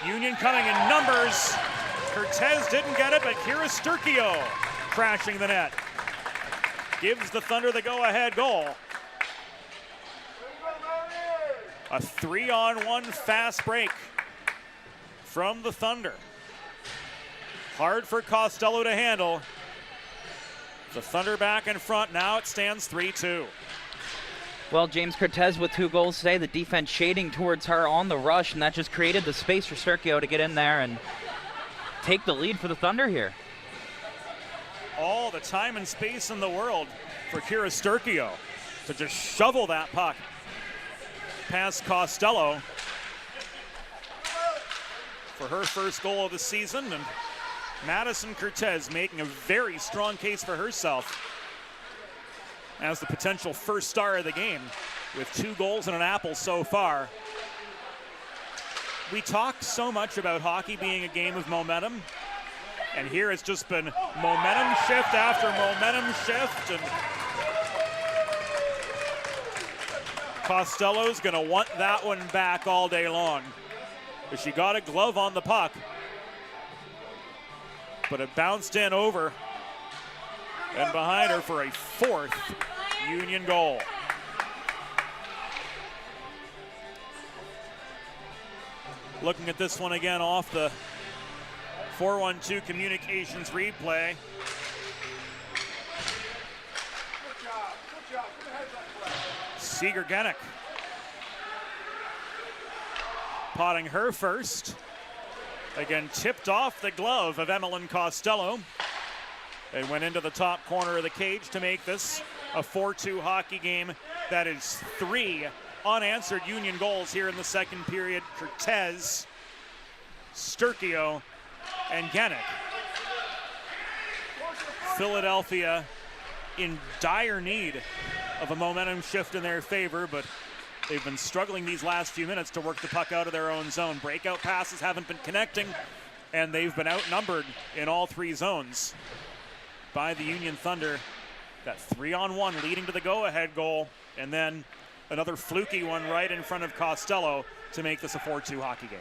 Union coming in numbers. Cortez didn't get it, but Kira Sturkio crashing the net. Gives the Thunder the go-ahead goal. A 3-on-1 fast break from the Thunder. Hard for Costello to handle. The Thunder back in front. Now it stands 3-2. Well, James Cortez with 2 goals today. The defense shading towards her on the rush, and that just created the space for Sturkio to get in there and take the lead for the Thunder here. All the time and space in the world for Kira Sturkio to just shovel that puck past Costello for her first goal of the season. And Madison Cortez making a very strong case for herself as the potential first star of the game with 2 goals and an apple so far. We talk so much about hockey being a game of momentum, and here it's just been momentum shift after momentum shift, and Costello's gonna want that one back all day long. But she got a glove on the puck, but it bounced in over and behind her for a 4th Union goal. Looking at this one again off the 4-1-2 communications replay. Seeger Genick potting her first. Again, tipped off the glove of Emmeline Costello and went into the top corner of the cage to make this a 4-2 hockey game. That is 3 unanswered Union goals here in the second period. Cortez, Sturkio, and Genick. Philadelphia in dire need of a momentum shift in their favor, but they've been struggling these last few minutes to work the puck out of their own zone. Breakout passes haven't been connecting, and they've been outnumbered in all 3 zones by the Union Thunder. That 3-on-1 leading to the go-ahead goal, and then another fluky one right in front of Costello to make this a 4-2 hockey game.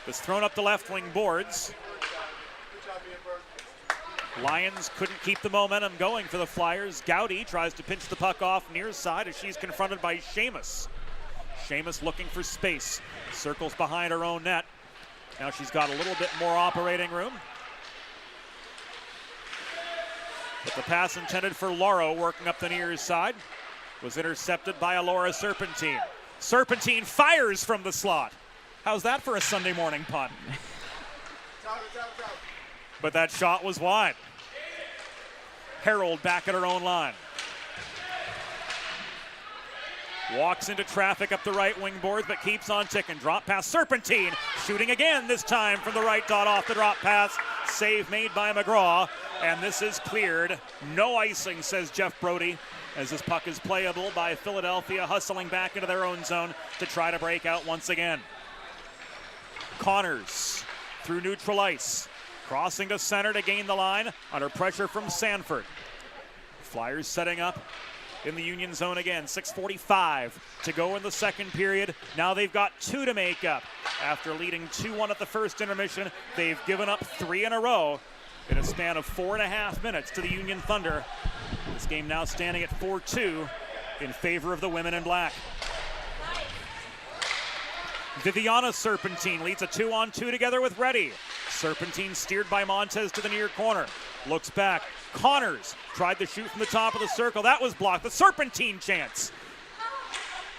This thrown up the left wing boards. Lions couldn't keep the momentum going for the Flyers. Gowdy tries to pinch the puck off near side as she's confronted by Seamus. Seamus looking for space. Circles behind her own net. Now she's got a little bit more operating room. But the pass intended for Lauro working up the near side was intercepted by Alora Serpentine. Serpentine fires from the slot. How's that for a Sunday morning punt? But that shot was wide. Harold back at her own line. Walks into traffic up the right wing boards, but keeps on ticking. Drop pass, Serpentine shooting again, this time from the right dot off the drop pass. Save made by McGraw, and this is cleared. No icing, says Jeff Brody, as this puck is playable by Philadelphia, hustling back into their own zone to try to break out once again. Connors through neutral ice. Crossing to center to gain the line under pressure from Sanford. Flyers setting up in the Union zone again. 6:45 to go in the second period. Now they've got 2 to make up. After leading 2-1 at the first intermission, they've given up 3 in a row in a span of 4.5 minutes to the Union Thunder. This game now standing at 4-2 in favor of the women in black. Viviana Serpentine leads a 2-on-2 together with Reddy. Serpentine steered by Montez to the near corner. Looks back. Connors tried to shoot from the top of the circle. That was blocked. The Serpentine chance.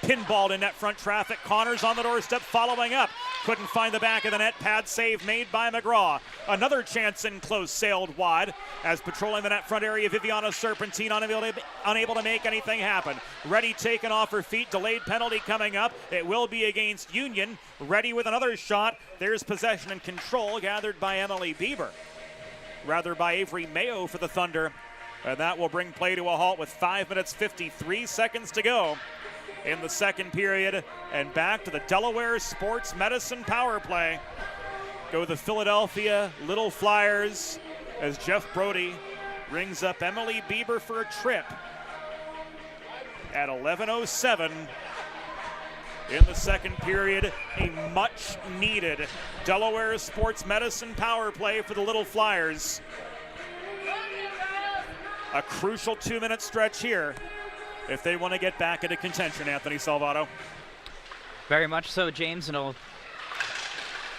Pinballed in net front traffic. Connors on the doorstep following up. Couldn't find the back of the net. Pad save made by McGraw. Another chance in close, sailed wide as patrolling the net front area. Viviana Serpentine unable to make anything happen. Reddy taken off her feet. Delayed penalty coming up. It will be against Union. Reddy with another shot. There's possession and control gathered by Emily Bieber. Rather by Avery Mayo for the Thunder. And that will bring play to a halt with 5 minutes 53 seconds to go in the second period. And back to the Delaware Sports Medicine power play go the Philadelphia Little Flyers as Jeff Brody rings up Emily Bieber for a trip at 11:07 in the second period. A much needed Delaware Sports Medicine power play for the Little Flyers. A crucial 2-minute stretch here if they want to get back into contention, Anthony Salvato. Very much so, James, and it'll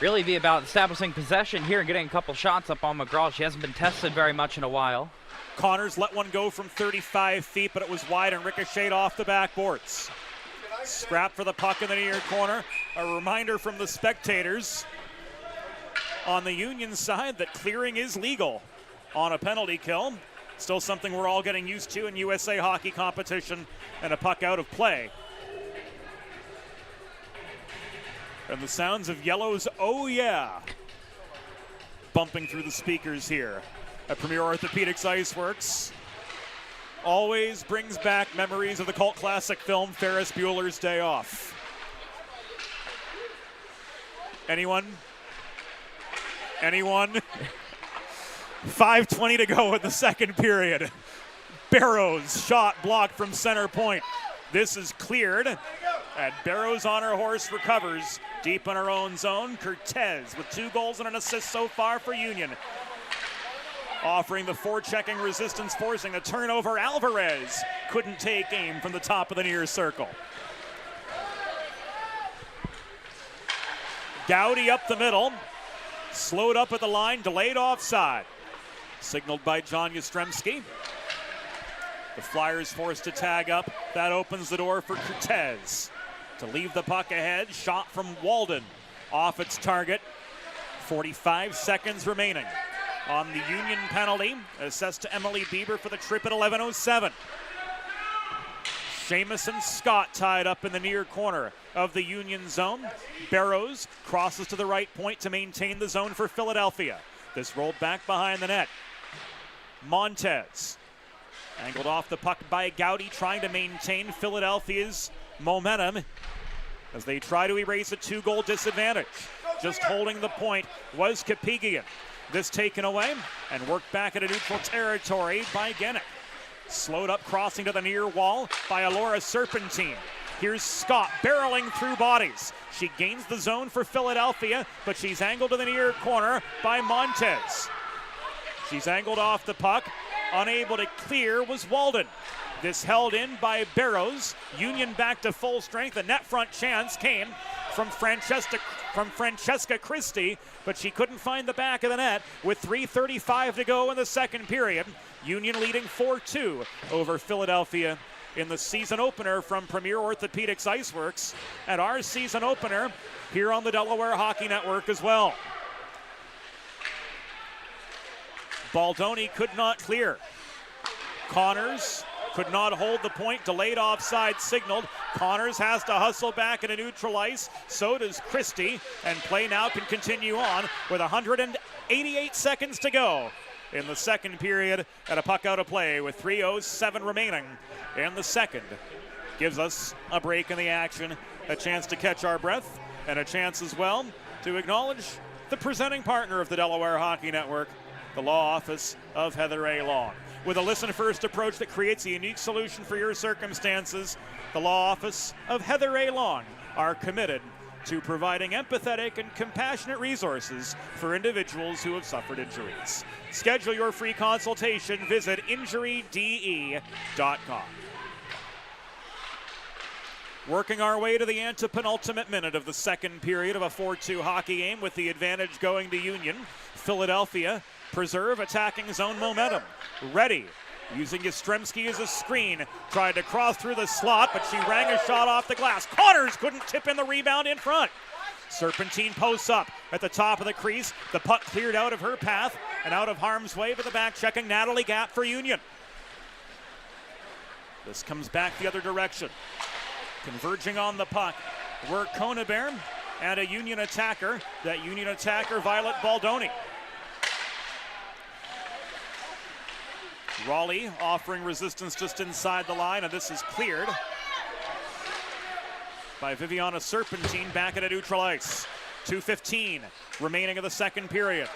really be about establishing possession here and getting a couple shots up on McGraw. She hasn't been tested very much in a while. Connors let one go from 35 feet, but it was wide and ricocheted off the backboards. Scrap for the puck in the near corner. A reminder from the spectators on the Union side that clearing is legal on a penalty kill. Still something we're all getting used to in USA hockey competition, and a puck out of play. And the sounds of Yellow's "Oh Yeah" bumping through the speakers here at Premier Orthopaedics IceWorks. Always brings back memories of the cult classic film Ferris Bueller's Day Off. Anyone? 5:20 to go in the second period. Barrows shot blocked from center point. This is cleared, and Barrows on her horse recovers deep in her own zone. Cortez with 2 goals and an assist so far for Union. Offering the forechecking resistance, forcing a turnover. Alvarez couldn't take aim from the top of the near circle. Gowdy up the middle. Slowed up at the line, delayed offside. Signaled by John Yastrzemski. The Flyers forced to tag up. That opens the door for Cortez to leave the puck ahead. Shot from Walden off its target. 45 seconds remaining on the Union penalty. Assessed to Emily Bieber for the trip at 11:07. Seamus and Scott tied up in the near corner of the Union zone. Barrows crosses to the right point to maintain the zone for Philadelphia. This rolled back behind the net. Montez angled off the puck by Gowdy, trying to maintain Philadelphia's momentum as they try to erase a 2-goal disadvantage. Just holding the point was Kapigian. This taken away and worked back into neutral territory by Genick. Slowed up, crossing to the near wall by Alora Serpentine. Here's Scott barreling through bodies. She gains the zone for Philadelphia, but she's angled to the near corner by Montez. She's angled off the puck. Unable to clear was Walden. This held in by Barrows. Union back to full strength. The net front chance came from Francesca Christie, but she couldn't find the back of the net with 3:35 to go in the second period. Union leading 4-2 over Philadelphia in the season opener from Premier Orthopaedics IceWorks, and our season opener here on the Delaware Hockey Network as well. Baldoni could not clear. Connors could not hold the point. Delayed offside signaled. Connors has to hustle back into neutral ice. So does Christie. And play now can continue on with 188 seconds to go in the second period, and a puck out of play with 3:07 remaining in the second. Gives us a break in the action, a chance to catch our breath, and a chance as well to acknowledge the presenting partner of the Delaware Hockey Network, the law office of Heather A. Long. With a listen-first approach that creates a unique solution for your circumstances, the law office of Heather A. Long are committed to providing empathetic and compassionate resources for individuals who have suffered injuries. Schedule your free consultation. Visit injuryde.com. Working our way to the antepenultimate minute of the second period of a 4-2 hockey game with the advantage going to Union. Philadelphia preserve attacking zone momentum. Ready, using Yastrzemski as a screen. Tried to cross through the slot, but she rang a shot off the glass. Connors couldn't tip in the rebound in front. Serpentine posts up at the top of the crease. The puck cleared out of her path and out of harm's way to the back checking Natalie Gap for Union. This comes back the other direction. Converging on the puck were Koneberg and a Union attacker. That Union attacker, Violet Baldoni. Raleigh offering resistance just inside the line, and this is cleared by Viviana Serpentine back at a neutral ice. 2:15 remaining of the second period.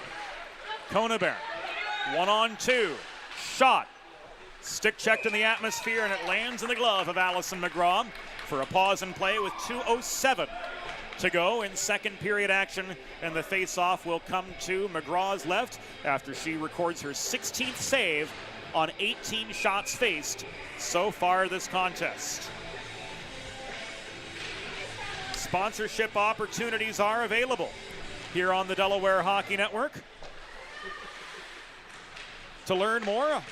Koneberg, 1-on-2, shot. Stick checked in the atmosphere, and it lands in the glove of Allison McGraw for a pause in play with 2:07 to go in second period action, and the face-off will come to McGraw's left after she records her 16th save on 18 shots faced so far this contest. Sponsorship opportunities are available here on the Delaware Hockey Network. To learn more,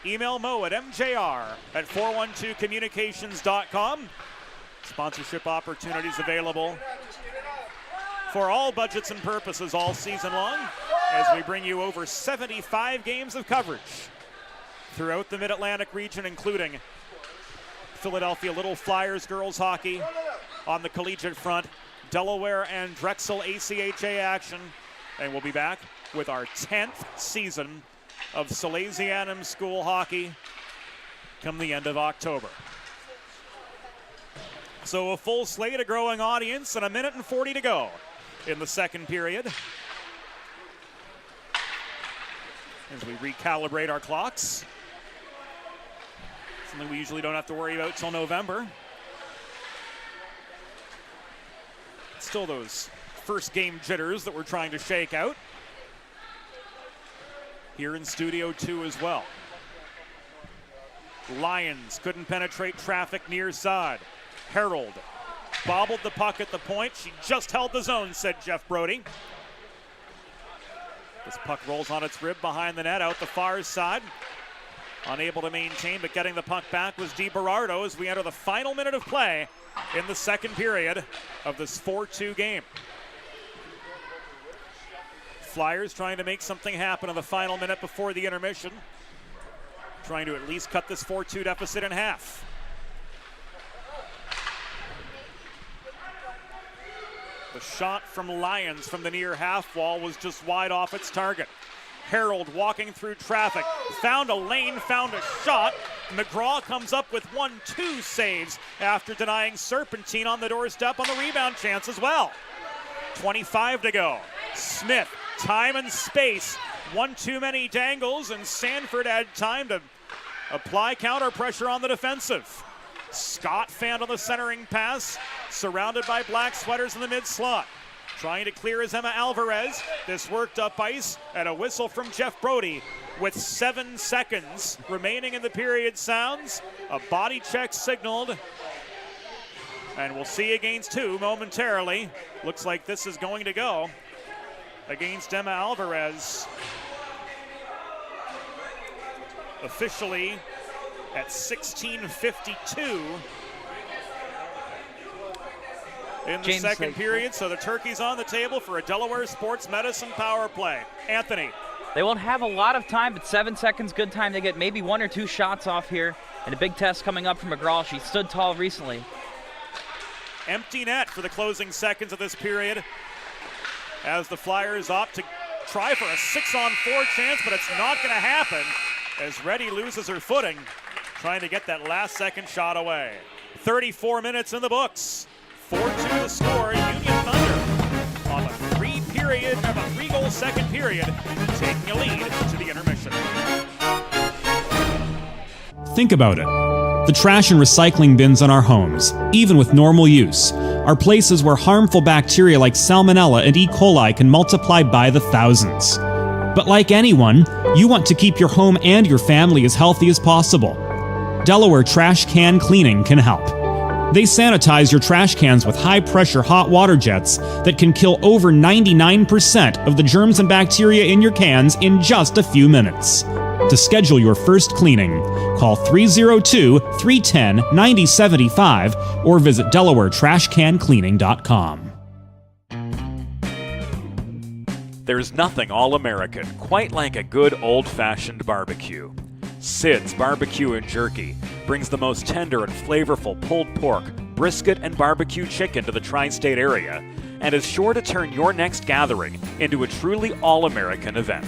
email Mo at mjr@412communications.com. Sponsorship opportunities available for all budgets and purposes all season long as we bring you over 75 games of coverage throughout the Mid-Atlantic region, including Philadelphia Little Flyers girls hockey on the collegiate front, Delaware and Drexel ACHA action, and we'll be back with our 10th season of Salesianum School hockey come the end of October. So a full slate, a growing audience, and 1 minute and 40 to go in the second period as we recalibrate our clocks. Something we usually don't have to worry about till November. Still those first game jitters that we're trying to shake out here in Studio 2 as well. Lions couldn't penetrate traffic near side. Harold bobbled the puck at the point. She just held the zone, said Jeff Brody. This puck rolls on its rib behind the net, out the far side. Unable to maintain, but getting the puck back was DiBerardo as we enter the final minute of play in the second period of this 4-2 game. Flyers trying to make something happen in the final minute before the intermission. Trying to at least cut this 4-2 deficit in half. The shot from Lions from the near half wall was just wide off its target. Harold walking through traffic, found a lane, found a shot. McGraw comes up with 1-2 saves after denying Serpentine on the doorstep on the rebound chance as well. 25 to go. Smith, time and space. One too many dangles, and Sanford had time to apply counter pressure on the defensive. Scott fanned on the centering pass, surrounded by black sweaters in the mid-slot. Trying to clear is Emma Alvarez. This worked up ice, and a whistle from Jeff Brody with 7 seconds remaining in the period sounds. A body check signaled, and we'll see against 2 momentarily. Looks like this is going to go against Emma Alvarez. Officially at 16:52 in the second period, so the turkey's on the table for a Delaware Sports Medicine power play. Anthony. They won't have a lot of time, but 7 seconds, good time to get maybe 1 or 2 shots off here. And a big test coming up from McGraw. She stood tall recently. Empty net for the closing seconds of this period as the Flyers opt to try for a 6-on-4 chance, but it's not going to happen as Reddy loses her footing, trying to get that last second shot away. 34 minutes in the books. 4-2 the score, Union Thunder on a 3-goal second period, taking a lead to the intermission. Think about it. The trash and recycling bins in our homes, even with normal use, are places where harmful bacteria like Salmonella and E. coli can multiply by the thousands. But like anyone, you want to keep your home and your family as healthy as possible. Delaware Trash Can Cleaning can help. They sanitize your trash cans with high-pressure hot water jets that can kill over 99% of the germs and bacteria in your cans in just a few minutes. To schedule your first cleaning, call 302-310-9075 or visit DelawareTrashCanCleaning.com. There's nothing all-American quite like a good old-fashioned barbecue. Sid's Barbecue and Jerky brings the most tender and flavorful pulled pork, brisket, and barbecue chicken to the tri-state area and is sure to turn your next gathering into a truly all-American event.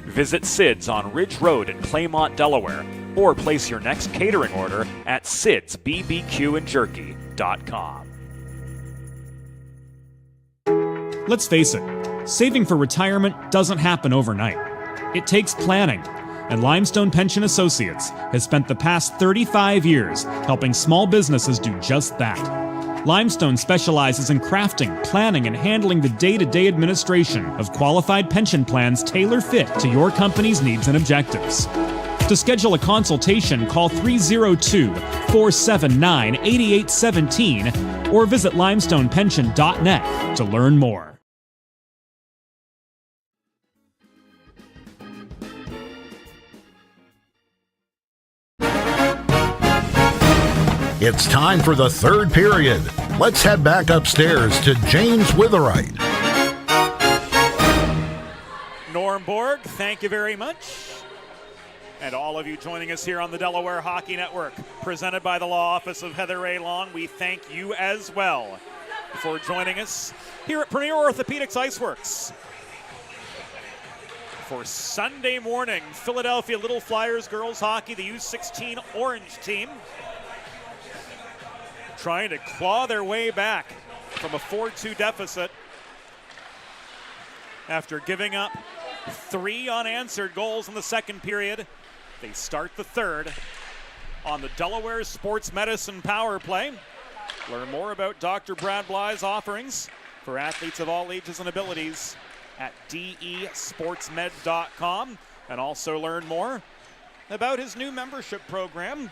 Visit Sid's on Ridge Road in Claymont, Delaware, or place your next catering order at sidsbbqandjerky.com. Let's face it, saving for retirement doesn't happen overnight. It takes planning, and Limestone Pension Associates has spent the past 35 years helping small businesses do just that. Limestone specializes in crafting, planning, and handling the day-to-day administration of qualified pension plans tailor-fit to your company's needs and objectives. To schedule a consultation, call 302-479-8817 or visit limestonepension.net to learn more. It's time for the third period. Let's head back upstairs to James Witherite. Norm Borg, thank you very much. And all of you joining us here on the Delaware Hockey Network, presented by the Law Office of Heather A. Long, we thank you as well for joining us here at Premier Orthopaedics IceWorks for Sunday morning Philadelphia Little Flyers girls hockey, the U16 Orange team, trying to claw their way back from a 4-2 deficit after giving up 3 unanswered goals in the second period. They start the third on the Delaware Sports Medicine Power Play. Learn more about Dr. Brad Bly's offerings for athletes of all ages and abilities at desportsmed.com, and also learn more about his new membership program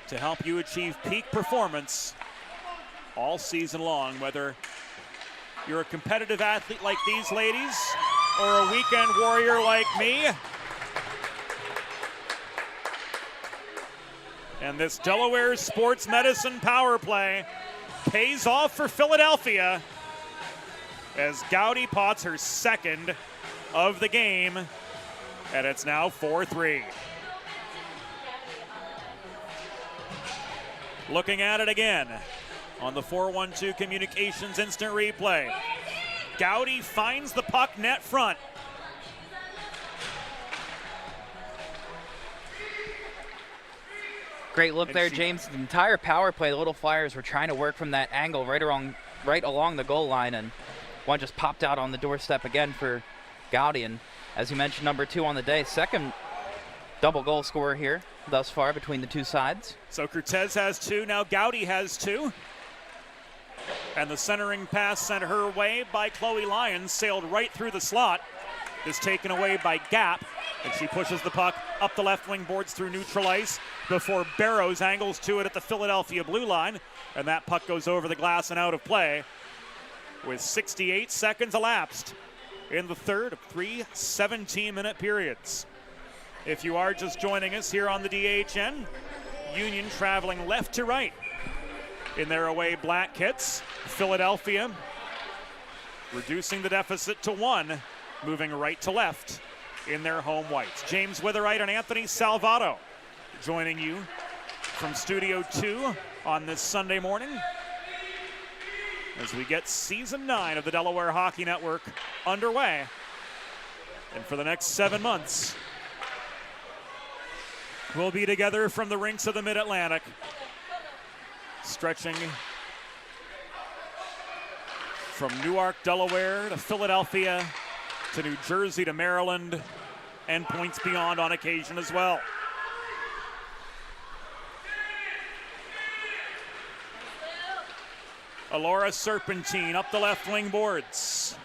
to help you achieve peak performance all season long, whether you're a competitive athlete like these ladies or a weekend warrior like me. And this Delaware Sports Medicine Power Play pays off for Philadelphia as Gowdy pots her second of the game, and it's now 4-3. Looking at it again on the 4-1-2 Communications instant replay. Gowdy finds the puck net front. Great look there, James. The entire power play, the Little Flyers were trying to work from that angle right along the goal line, and one just popped out on the doorstep again for Gowdy. And as you mentioned, number 2 on the day, second double goal scorer here thus far between the two sides. So Cortez has 2, now Gowdy has 2. And the centering pass sent her way by Chloe Lyons sailed right through the slot. Is taken away by Gap, and she pushes the puck up the left wing boards through neutral ice before Barrows angles to it at the Philadelphia blue line, and that puck goes over the glass and out of play with 68 seconds elapsed in the third of 3 17-minute periods. If you are just joining us here on the DHN, Union traveling left to right in their away black kits. Philadelphia reducing the deficit to 1, moving right to left in their home whites. James Witherite and Anthony Salvato joining you from Studio 2 on this Sunday morning as we get Season 9 of the Delaware Hockey Network underway. And for the next 7 months, we'll be together from the rinks of the Mid-Atlantic, stretching from Newark, Delaware to Philadelphia to New Jersey to Maryland, and points beyond on occasion as well. Alora Serpentine up the left wing boards.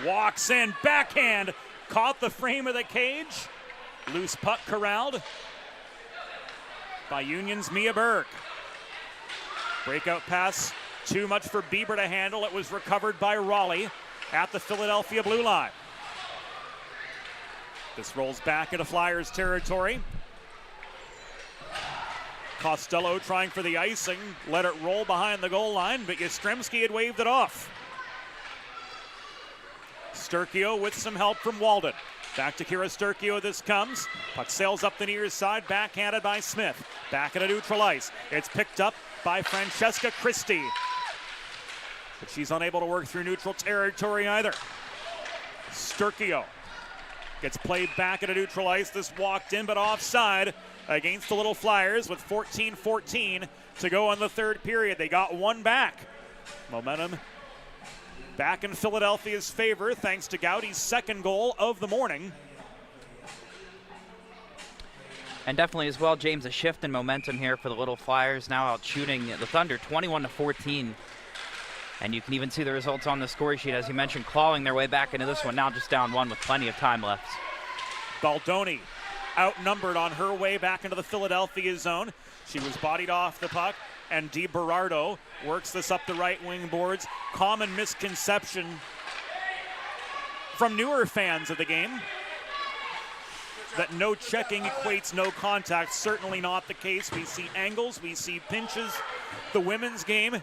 Walks in, backhand, caught the frame of the cage. Loose puck corralled by Union's Mia Berg. Breakout pass, too much for Bieber to handle. It was recovered by Raleigh at the Philadelphia blue line. This rolls back into Flyers territory. Costello trying for the icing, let it roll behind the goal line, but Yastrzemski had waved it off. Sturkio with some help from Walden. Back to Kira Sturkio, this comes. Puck sails up the near side, backhanded by Smith. Back into neutral ice. It's picked up by Francesca Christie, but she's unable to work through neutral territory either. Sturkio gets played back into neutral ice. This walked in, but offside against the Little Flyers with 14-14 to go in the third period. They got one back. Momentum back in Philadelphia's favor thanks to Gowdy's second goal of the morning. And definitely as well, James, a shift in momentum here for the Little Flyers, now out shooting the Thunder 21-14. And you can even see the results on the score sheet, as you mentioned, clawing their way back into this one, now just down 1 with plenty of time left. Baldoni outnumbered on her way back into the Philadelphia zone. She was bodied off the puck, and DiBerardo works this up the right wing boards. Common misconception from newer fans of the game that no checking equates no contact. Certainly not the case. We see angles, we see pinches. The women's game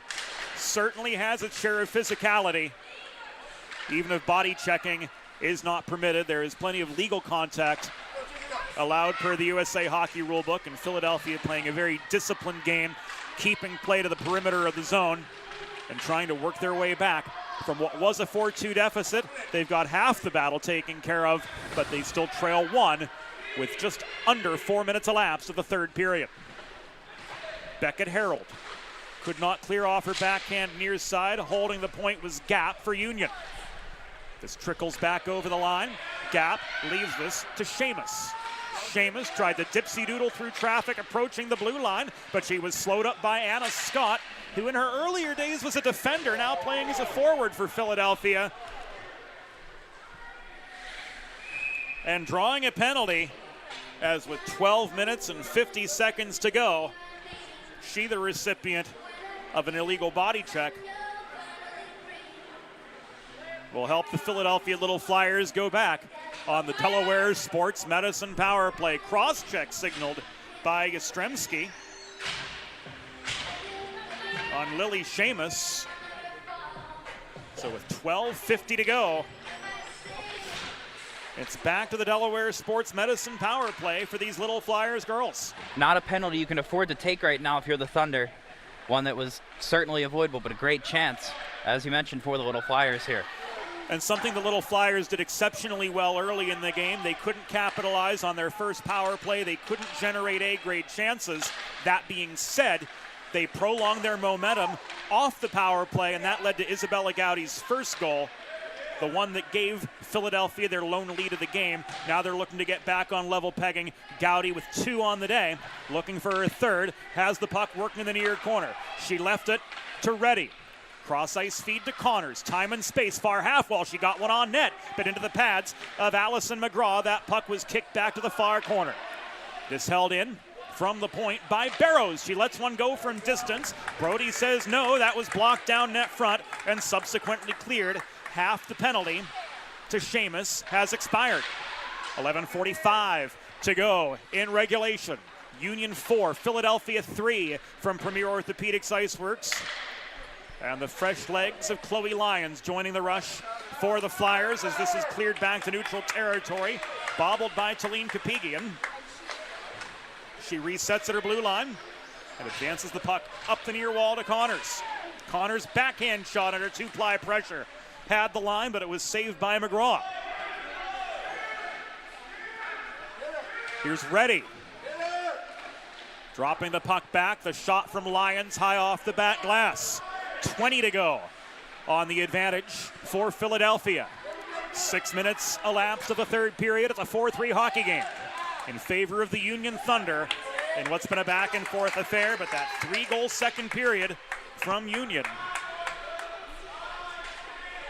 certainly has its share of physicality. Even if body checking is not permitted, there is plenty of legal contact allowed per the USA Hockey Rulebook, and Philadelphia playing a very disciplined game, keeping play to the perimeter of the zone and trying to work their way back from what was a 4-2 deficit. They've got half the battle taken care of, but they still trail one with just under 4 minutes elapsed of the third period. Beckett Harold could not clear off her backhand near side. Holding the point was Gap for Union. This trickles back over the line. Gap leaves this to Seamus. Seamus tried to dipsy-doodle through traffic approaching the blue line, but she was slowed up by Anna Scott, who in her earlier days was a defender, now playing as a forward for Philadelphia. And drawing a penalty, as with 12 minutes and 50 seconds to go, she the recipient of an illegal body check. Will help the Philadelphia Little Flyers go back on the Delaware Sports Medicine power play. Cross-check signaled by Yastrzemski on Lily Seamus. So with 12:50 to go, it's back to the Delaware Sports Medicine power play for these Little Flyers girls. Not a penalty you can afford to take right now if you're the Thunder. One that was certainly avoidable, but a great chance, as you mentioned, for the Little Flyers here. And something the Little Flyers did exceptionally well early in the game. They couldn't capitalize on their first power play. They couldn't generate A-grade chances. That being said, they prolonged their momentum off the power play, and that led to Isabella Gowdy's first goal, the one that gave Philadelphia their lone lead of the game. Now they're looking to get back on level pegging. Gowdy with 2 on the day, looking for her third, has the puck working in the near corner. She left it to Reddy. Cross-ice feed to Connors. Time and space, far half wall. She got one on net, but into the pads of Allison McGraw. That puck was kicked back to the far corner. This held in from the point by Barrows. She lets one go from distance. Brody says no, that was blocked down net front and subsequently cleared. Half the penalty to Seamus has expired. 11:45 to go in regulation. Union 4, Philadelphia 3 from Premier Orthopaedics IceWorks. And the fresh legs of Chloe Lyons joining the rush for the Flyers as this is cleared back to neutral territory. Bobbled by Talene Kapigian. She resets at her blue line and advances the puck up the near wall to Connors. Connors' backhand shot under 2-ply pressure. Had the line, but it was saved by McGraw. Here's Reddy. Dropping the puck back. The shot from Lyons high off the back glass. 20 to go on the advantage for Philadelphia. 6 minutes elapsed of the third period. It's a 4-3 hockey game in favor of the Union Thunder in what's been a back and forth affair, but that 3-goal second period from Union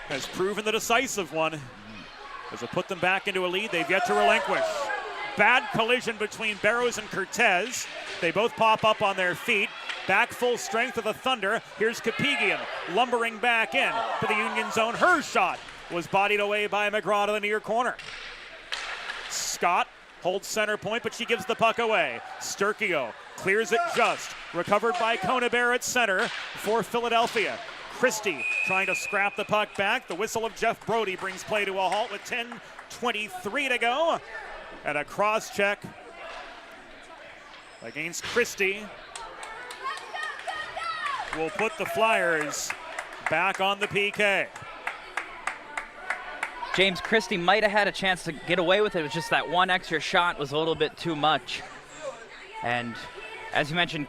has proven the decisive one as it put them back into a lead they've yet to relinquish. Bad collision between Barrows and Cortez. They both pop up on their feet. Back full strength of the Thunder. Here's Kapigian lumbering back in to the Union zone. Her shot was bodied away by McGraw to the near corner. Scott holds center point, but she gives the puck away. Sturkio clears it just. Recovered by Conabear at center for Philadelphia. Christie trying to scrap the puck back. The whistle of Jeff Brody brings play to a halt with 10:23 to go. And a cross check against Christie will put the Flyers back on the PK. James Christie might have had a chance to get away with it. It was just that one extra shot was a little bit too much. And as you mentioned,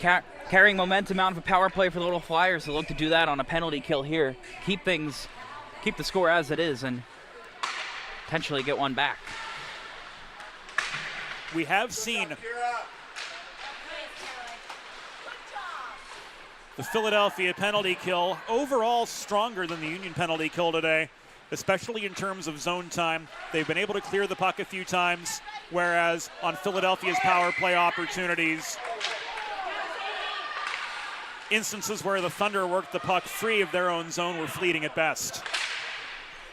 carrying momentum out of a power play for the Little Flyers. They'll look to do that on a penalty kill here. Keep the score as it is and potentially get one back. We have seen the Philadelphia penalty kill overall stronger than the Union penalty kill today. especially in terms of zone time. They've been able to clear the puck a few times, whereas on Philadelphia's power play opportunities, instances where the Thunder worked the puck free of their own zone were fleeting at best.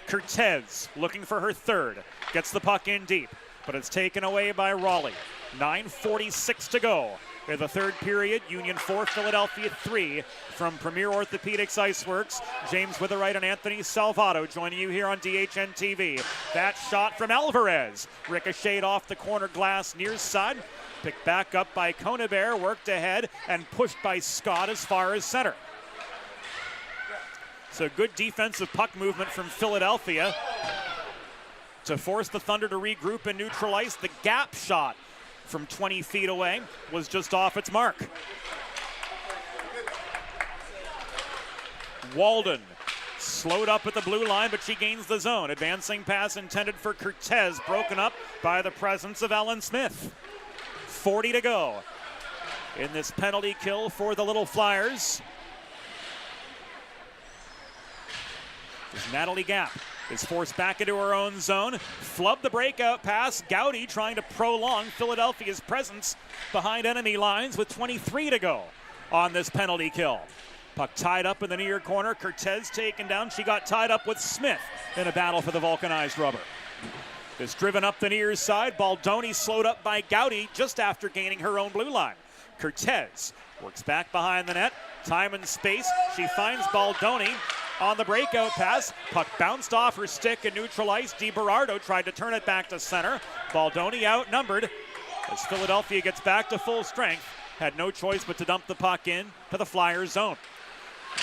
Cortez looking for her third, gets the puck in deep, but it's taken away by Raleigh. 9:46 to go in the third period. Union 4, Philadelphia 3 from Premier Orthopaedics IceWorks. James Witherite and Anthony Salvato joining you here on DHN TV. That shot from Alvarez ricocheted off the corner glass near side. Picked back up by Conebert, worked ahead, and pushed by Scott as far as center. So good defensive puck movement from Philadelphia to force the Thunder to regroup and neutralize. The gap shot from 20 feet away was just off its mark. Walden slowed up at the blue line, but she gains the zone. Advancing pass intended for Cortez, broken up by the presence of Ellen Smith. 40 to go in this penalty kill for the Little Flyers. As Natalie Gapp is forced back into her own zone. Flubbed the breakout pass. Gowdy trying to prolong Philadelphia's presence behind enemy lines with 23 to go on this penalty kill. Puck tied up in the near corner. Cortez taken down. She got tied up with Smith in a battle for the vulcanized rubber. Is driven up the near side. Baldoni slowed up by Gowdy just after gaining her own blue line. Cortez works back behind the net. Time and space. She finds Baldoni on the breakout pass. Puck bounced off her stick and neutralized. DiBerardo tried to turn it back to center. Baldoni outnumbered as Philadelphia gets back to full strength. Had no choice but to dump the puck in to the Flyers zone.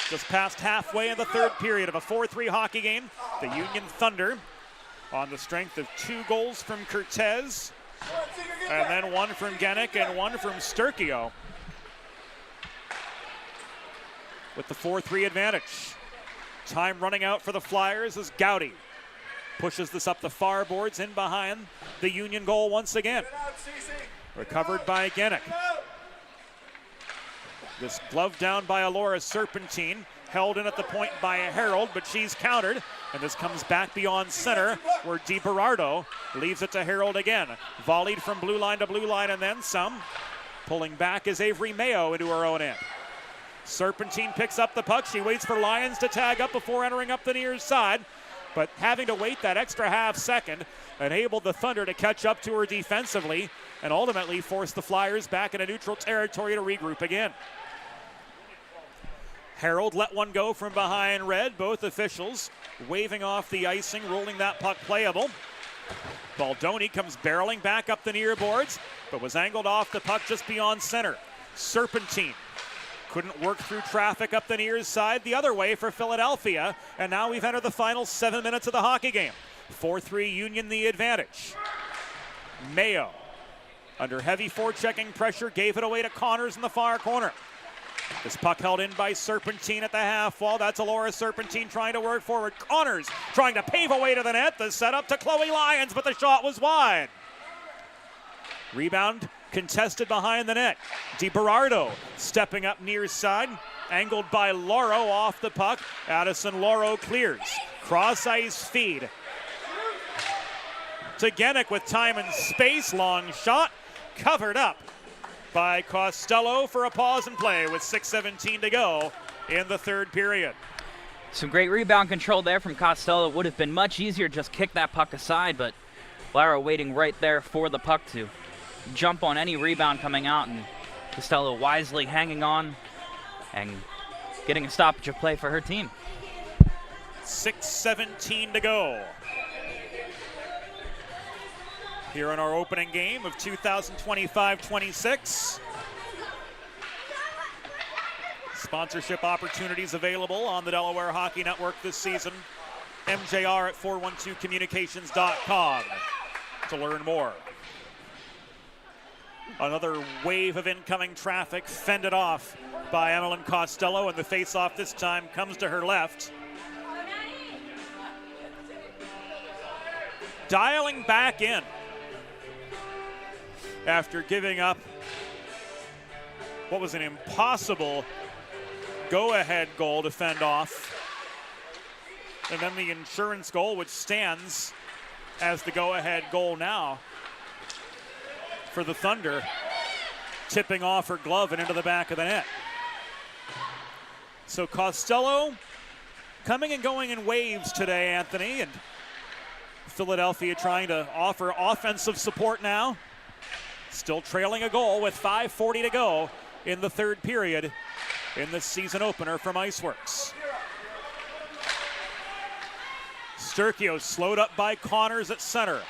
Just past halfway in the third period of a 4-3 hockey game. The Union Thunder on the strength of 2 goals from Cortez, and then 1 from Genick and 1 from Sturkio, with the 4-3 advantage. Time running out for the Flyers as Gowdy pushes this up the far boards in behind the Union goal once again. Recovered by Genick. This glove down by Alora Serpentine, held in at the point by Harold, but she's countered, and this comes back beyond center where DiBerardo leaves it to Harold again. Volleyed from blue line to blue line and then some. Pulling back is Avery Mayo into her own end. Serpentine picks up the puck. She waits for Lyons to tag up before entering up the near side, but having to wait that extra half second enabled the Thunder to catch up to her defensively and ultimately force the Flyers back into neutral territory to regroup again. Harold let one go from behind red. Both officials waving off the icing, ruling that puck playable. Baldoni comes barreling back up the near boards, but was angled off the puck just beyond center. Serpentine couldn't work through traffic up the near side the other way for Philadelphia, and now we've entered the final 7 minutes of the hockey game. 4-3 Union the advantage. Mayo, under heavy forechecking pressure, gave it away to Connors in the far corner. This puck held in by Serpentine at the half wall. That's Alora Serpentine trying to work forward. Connors trying to pave a way to the net. The setup to Chloe Lyons, but the shot was wide. Rebound contested behind the net. DiBerardo stepping up near side. Angled by Loro off the puck. Addison Loro clears. Cross ice feed to Genick with time and space. Long shot. Covered up by Costello for a pause and play with 6:17 to go in the third period. Some great rebound control there from Costello. It would have been much easier to just kick that puck aside, but Lara waiting right there for the puck to jump on any rebound coming out, and Costello wisely hanging on and getting a stoppage of play for her team. 6:17 to go here in our opening game of 2025-26. Sponsorship opportunities available on the Delaware Hockey Network this season. MJR at 412communications.com to learn more. Another wave of incoming traffic fended off by Emmeline Costello, and the face-off this time comes to her left. Dialing back in after giving up what was an impossible go-ahead goal to fend off And then the insurance goal, which stands as the go-ahead goal now for the Thunder, tipping off her glove and into the back of the net. So Costello coming and going in waves today, Anthony, and Philadelphia trying to offer offensive support now. Still trailing a goal with 5:40 to go in the third period in the season opener from IceWorks. Sturkio slowed up by Connors at center.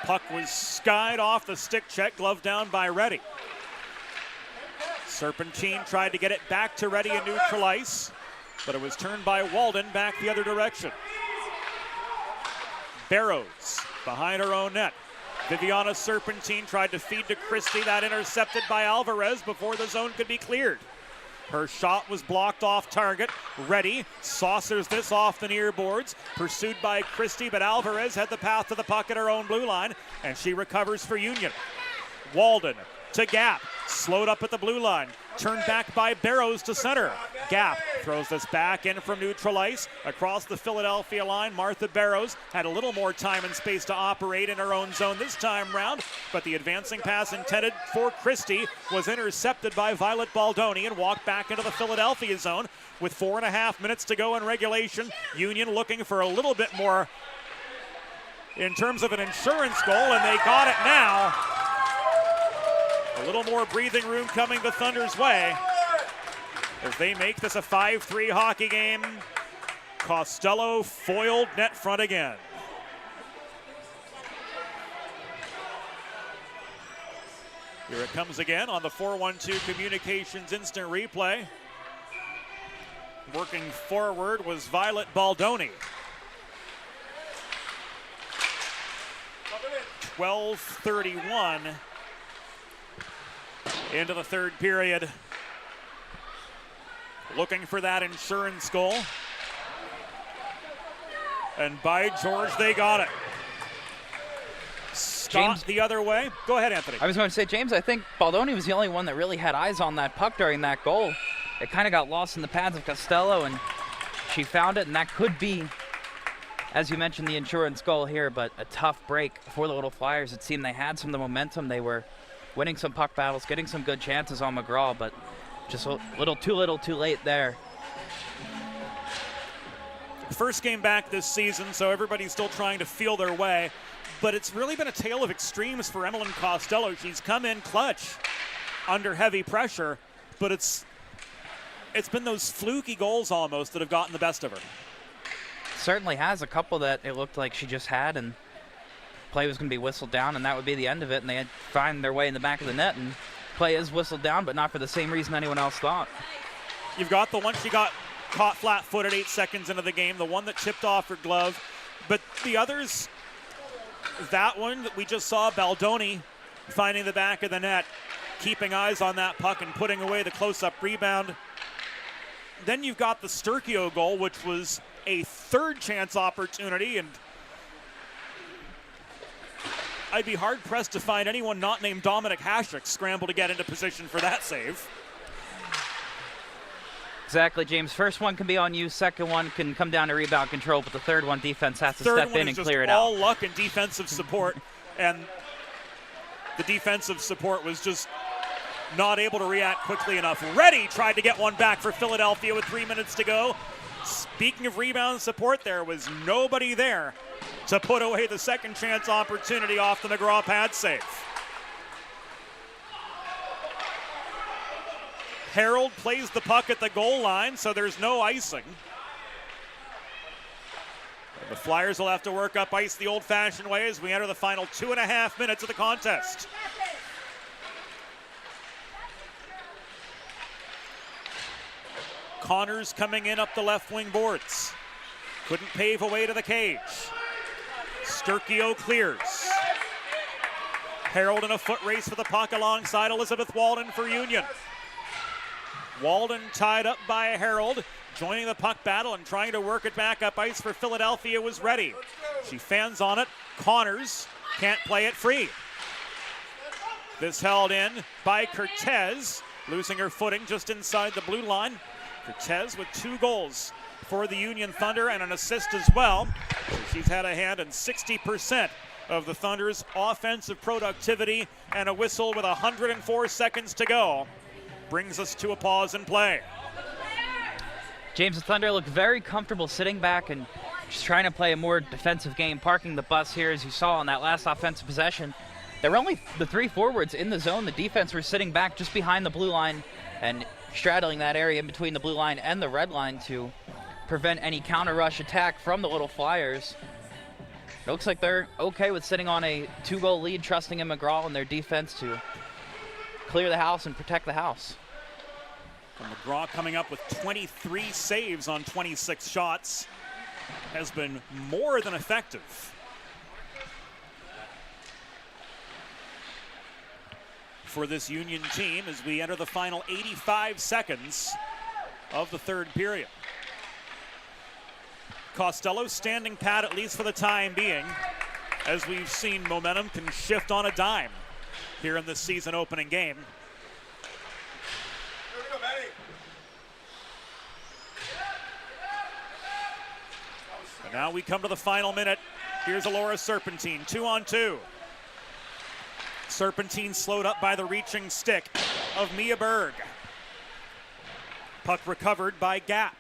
Puck was skied off the stick check, glove down by Reddy. Serpentine tried to get it back to Reddy in neutral ice, but it was turned by Walden back the other direction. Barrows behind her own net. Viviana Serpentine tried to feed to Christie, that intercepted by Alvarez before the zone could be cleared. Her shot was blocked off target. Reddy saucers this off the near boards, pursued by Christie, but Alvarez had the path to the puck at her own blue line, and she recovers for Union. Walden to Gap, slowed up at the blue line, turned back by Barrows to center. Gap throws this back in from neutral ice across the Philadelphia line. Martha Barrows had a little more time and space to operate in her own zone this time round, but the advancing pass intended for Christie was intercepted by Violet Baldoni and walked back into the Philadelphia zone with 4.5 minutes to go in regulation. Union looking for a little bit more in terms of an insurance goal, and they got it now. A little more breathing room coming the Thunder's way as they make this a 5-3 hockey game. Costello foiled net front again. Here it comes again on the 4-1-2 Communications instant replay. Working forward was Violet Baldoni. 12:31 into the third period. Looking for that insurance goal. And by George, they got it. Scott James, the other way. Go ahead, Anthony. I was going to say, James, I think Baldoni was the only one that really had eyes on that puck during that goal. It kind of got lost in the pads of Costello, and she found it, and that could be, as you mentioned, the insurance goal here, but a tough break for the Little Flyers. It seemed they had some of the momentum. They were winning some puck battles, getting some good chances on McGraw, but just a little too late there. First game back this season, so everybody's still trying to feel their way, but it's really been a tale of extremes for Emmeline Costello. She's come in clutch under heavy pressure, but it's been those fluky goals almost that have gotten the best of her. Certainly has a couple that it looked like she just had, and play was going to be whistled down, and that would be the end of it, and they had to find their way in the back of the net, and play is whistled down, but not for the same reason anyone else thought. You've got the one she got caught flat-footed 8 seconds into the game, the one that chipped off her glove, but the others, that one that we just saw, Baldoni finding the back of the net, keeping eyes on that puck and putting away the close-up rebound. Then you've got the Sturkio goal, which was a third chance opportunity, and I'd be hard-pressed to find anyone not named Dominic Hasek scramble to get into position for that save. Exactly, James. First one can be on you. Second one can come down to rebound control, but the third one, defense has to step in and clear it out. All luck and defensive support, and the defensive support was just not able to react quickly enough. Reddy tried to get one back for Philadelphia with 3 minutes to go. Speaking of rebound support, there was nobody there to put away the second chance opportunity off the McGraw pad save. Harold plays the puck at the goal line, so there's no icing. The Flyers will have to work up ice the old-fashioned way as we enter the final 2.5 minutes of the contest. Connors coming in up the left wing boards. Couldn't pave a way to the cage. Sturkio clears. Harold in a foot race for the puck alongside Elizabeth Walden for Union. Walden tied up by Harold, joining the puck battle and trying to work it back up ice for Philadelphia was Reddy. She fans on it. Connors can't play it free. This held in by Cortez, losing her footing just inside the blue line. Cortez with 2 goals for the Union Thunder and an assist as well. So she's had a hand in 60% of the Thunder's offensive productivity, and a whistle with 104 seconds to go brings us to a pause in play. James, the Thunder look very comfortable sitting back and just trying to play a more defensive game, parking the bus here, as you saw on that last offensive possession. There were only the 3 forwards in the zone. The defense were sitting back just behind the blue line and straddling that area in between the blue line and the red line to prevent any counter rush attack from the Little Flyers. It looks like they're okay with sitting on a 2-goal lead, trusting in McGraw and their defense to clear the house and protect the house. And McGraw coming up with 23 saves on 26 shots has been more than effective. For this Union team as we enter the final 85 seconds of the third period. Costello standing pat, at least for the time being. As we've seen, momentum can shift on a dime here in this season opening game. And now we come to the final minute. Here's Alora Serpentine, 2-on-2. Serpentine slowed up by the reaching stick of Mia Berg. Puck recovered by Gap.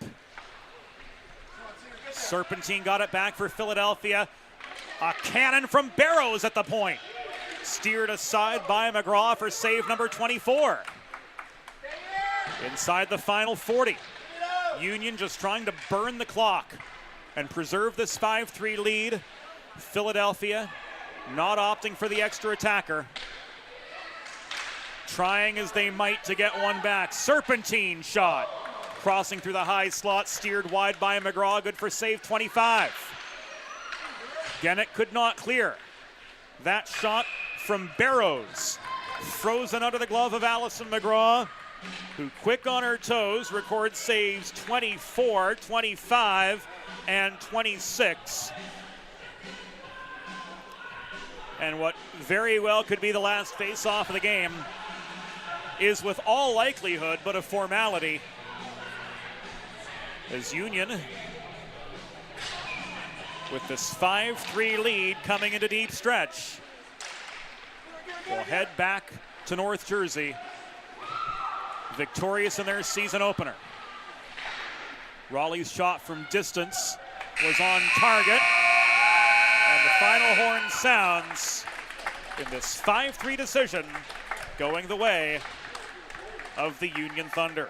Serpentine got it back for Philadelphia. A cannon from Barrows at the point. Steered aside by McGraw for save number 24. Inside the final 40. Union just trying to burn the clock and preserve this 5-3 lead. Philadelphia not opting for the extra attacker. Trying as they might to get one back. Serpentine shot. Crossing through the high slot, steered wide by McGraw, good for save 25. Gennett could not clear. That shot from Barrows. Frozen under the glove of Allison McGraw, who quick on her toes records saves 24, 25, and 26. And what very well could be the last face-off of the game is with all likelihood but a formality, as Union, with this 5-3 lead coming into deep stretch, will head back to North Jersey, victorious in their season opener. Raleigh's shot from distance was on target, and the final horn sounds in this 5-3 decision, going the way of the Union Thunder.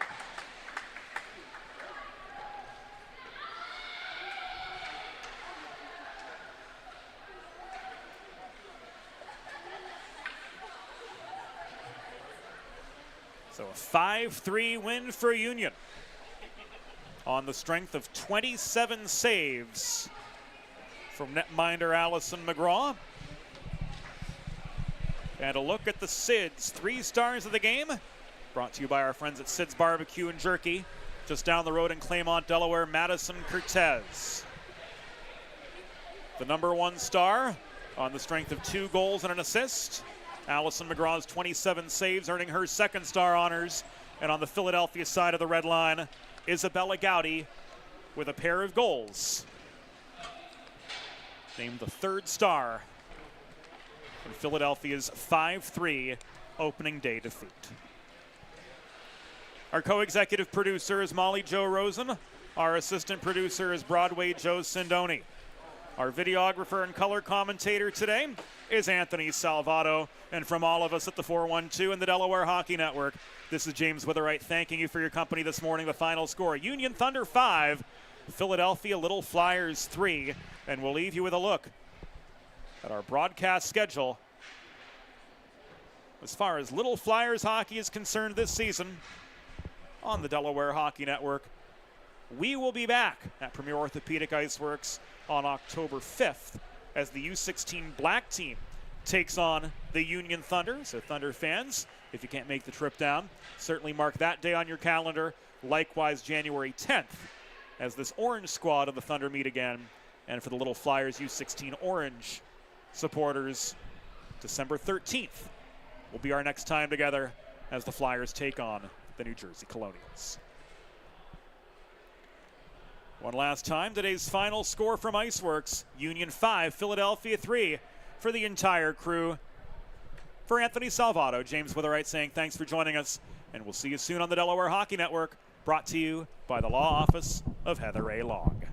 So a 5-3 win for Union on the strength of 27 saves from netminder Allison McGraw. And a look at the Sids 3 stars of the game, brought to you by our friends at Sid's Barbecue and Jerky, just down the road in Claymont, Delaware, Madison Cortez. The number 1 star on the strength of 2 goals and an assist, Allison McGraw's 27 saves, earning her 2nd star honors. And on the Philadelphia side of the red line, Isabella Gowdy with a pair of goals, named the 3rd star in Philadelphia's 5-3 opening day defeat. Our co-executive producer is Molly Jo Rosen. Our assistant producer is Broadway Joe Sindoni. Our videographer and color commentator today is Anthony Salvato. And from all of us at the 412 and the Delaware Hockey Network, this is James Witherite thanking you for your company this morning. The final score, Union Thunder 5, Philadelphia Little Flyers 3. And we'll leave you with a look at our broadcast schedule as far as Little Flyers hockey is concerned this season on the Delaware Hockey Network. We will be back at Premier Orthopaedic IceWorks on October 5th as the U16 Black team takes on the Union Thunder. So Thunder fans, if you can't make the trip down, certainly mark that day on your calendar. Likewise, January 10th, as this Orange squad of the Thunder meet again. And for the Little Flyers U16 Orange supporters, December 13th will be our next time together as the Flyers take on the New Jersey Colonials. One last time, today's final score from IceWorks, Union 5, Philadelphia 3 for the entire crew. For Anthony Salvato, James Witherite saying thanks for joining us, and we'll see you soon on the Delaware Hockey Network, brought to you by the Law Office of Heather A. Long.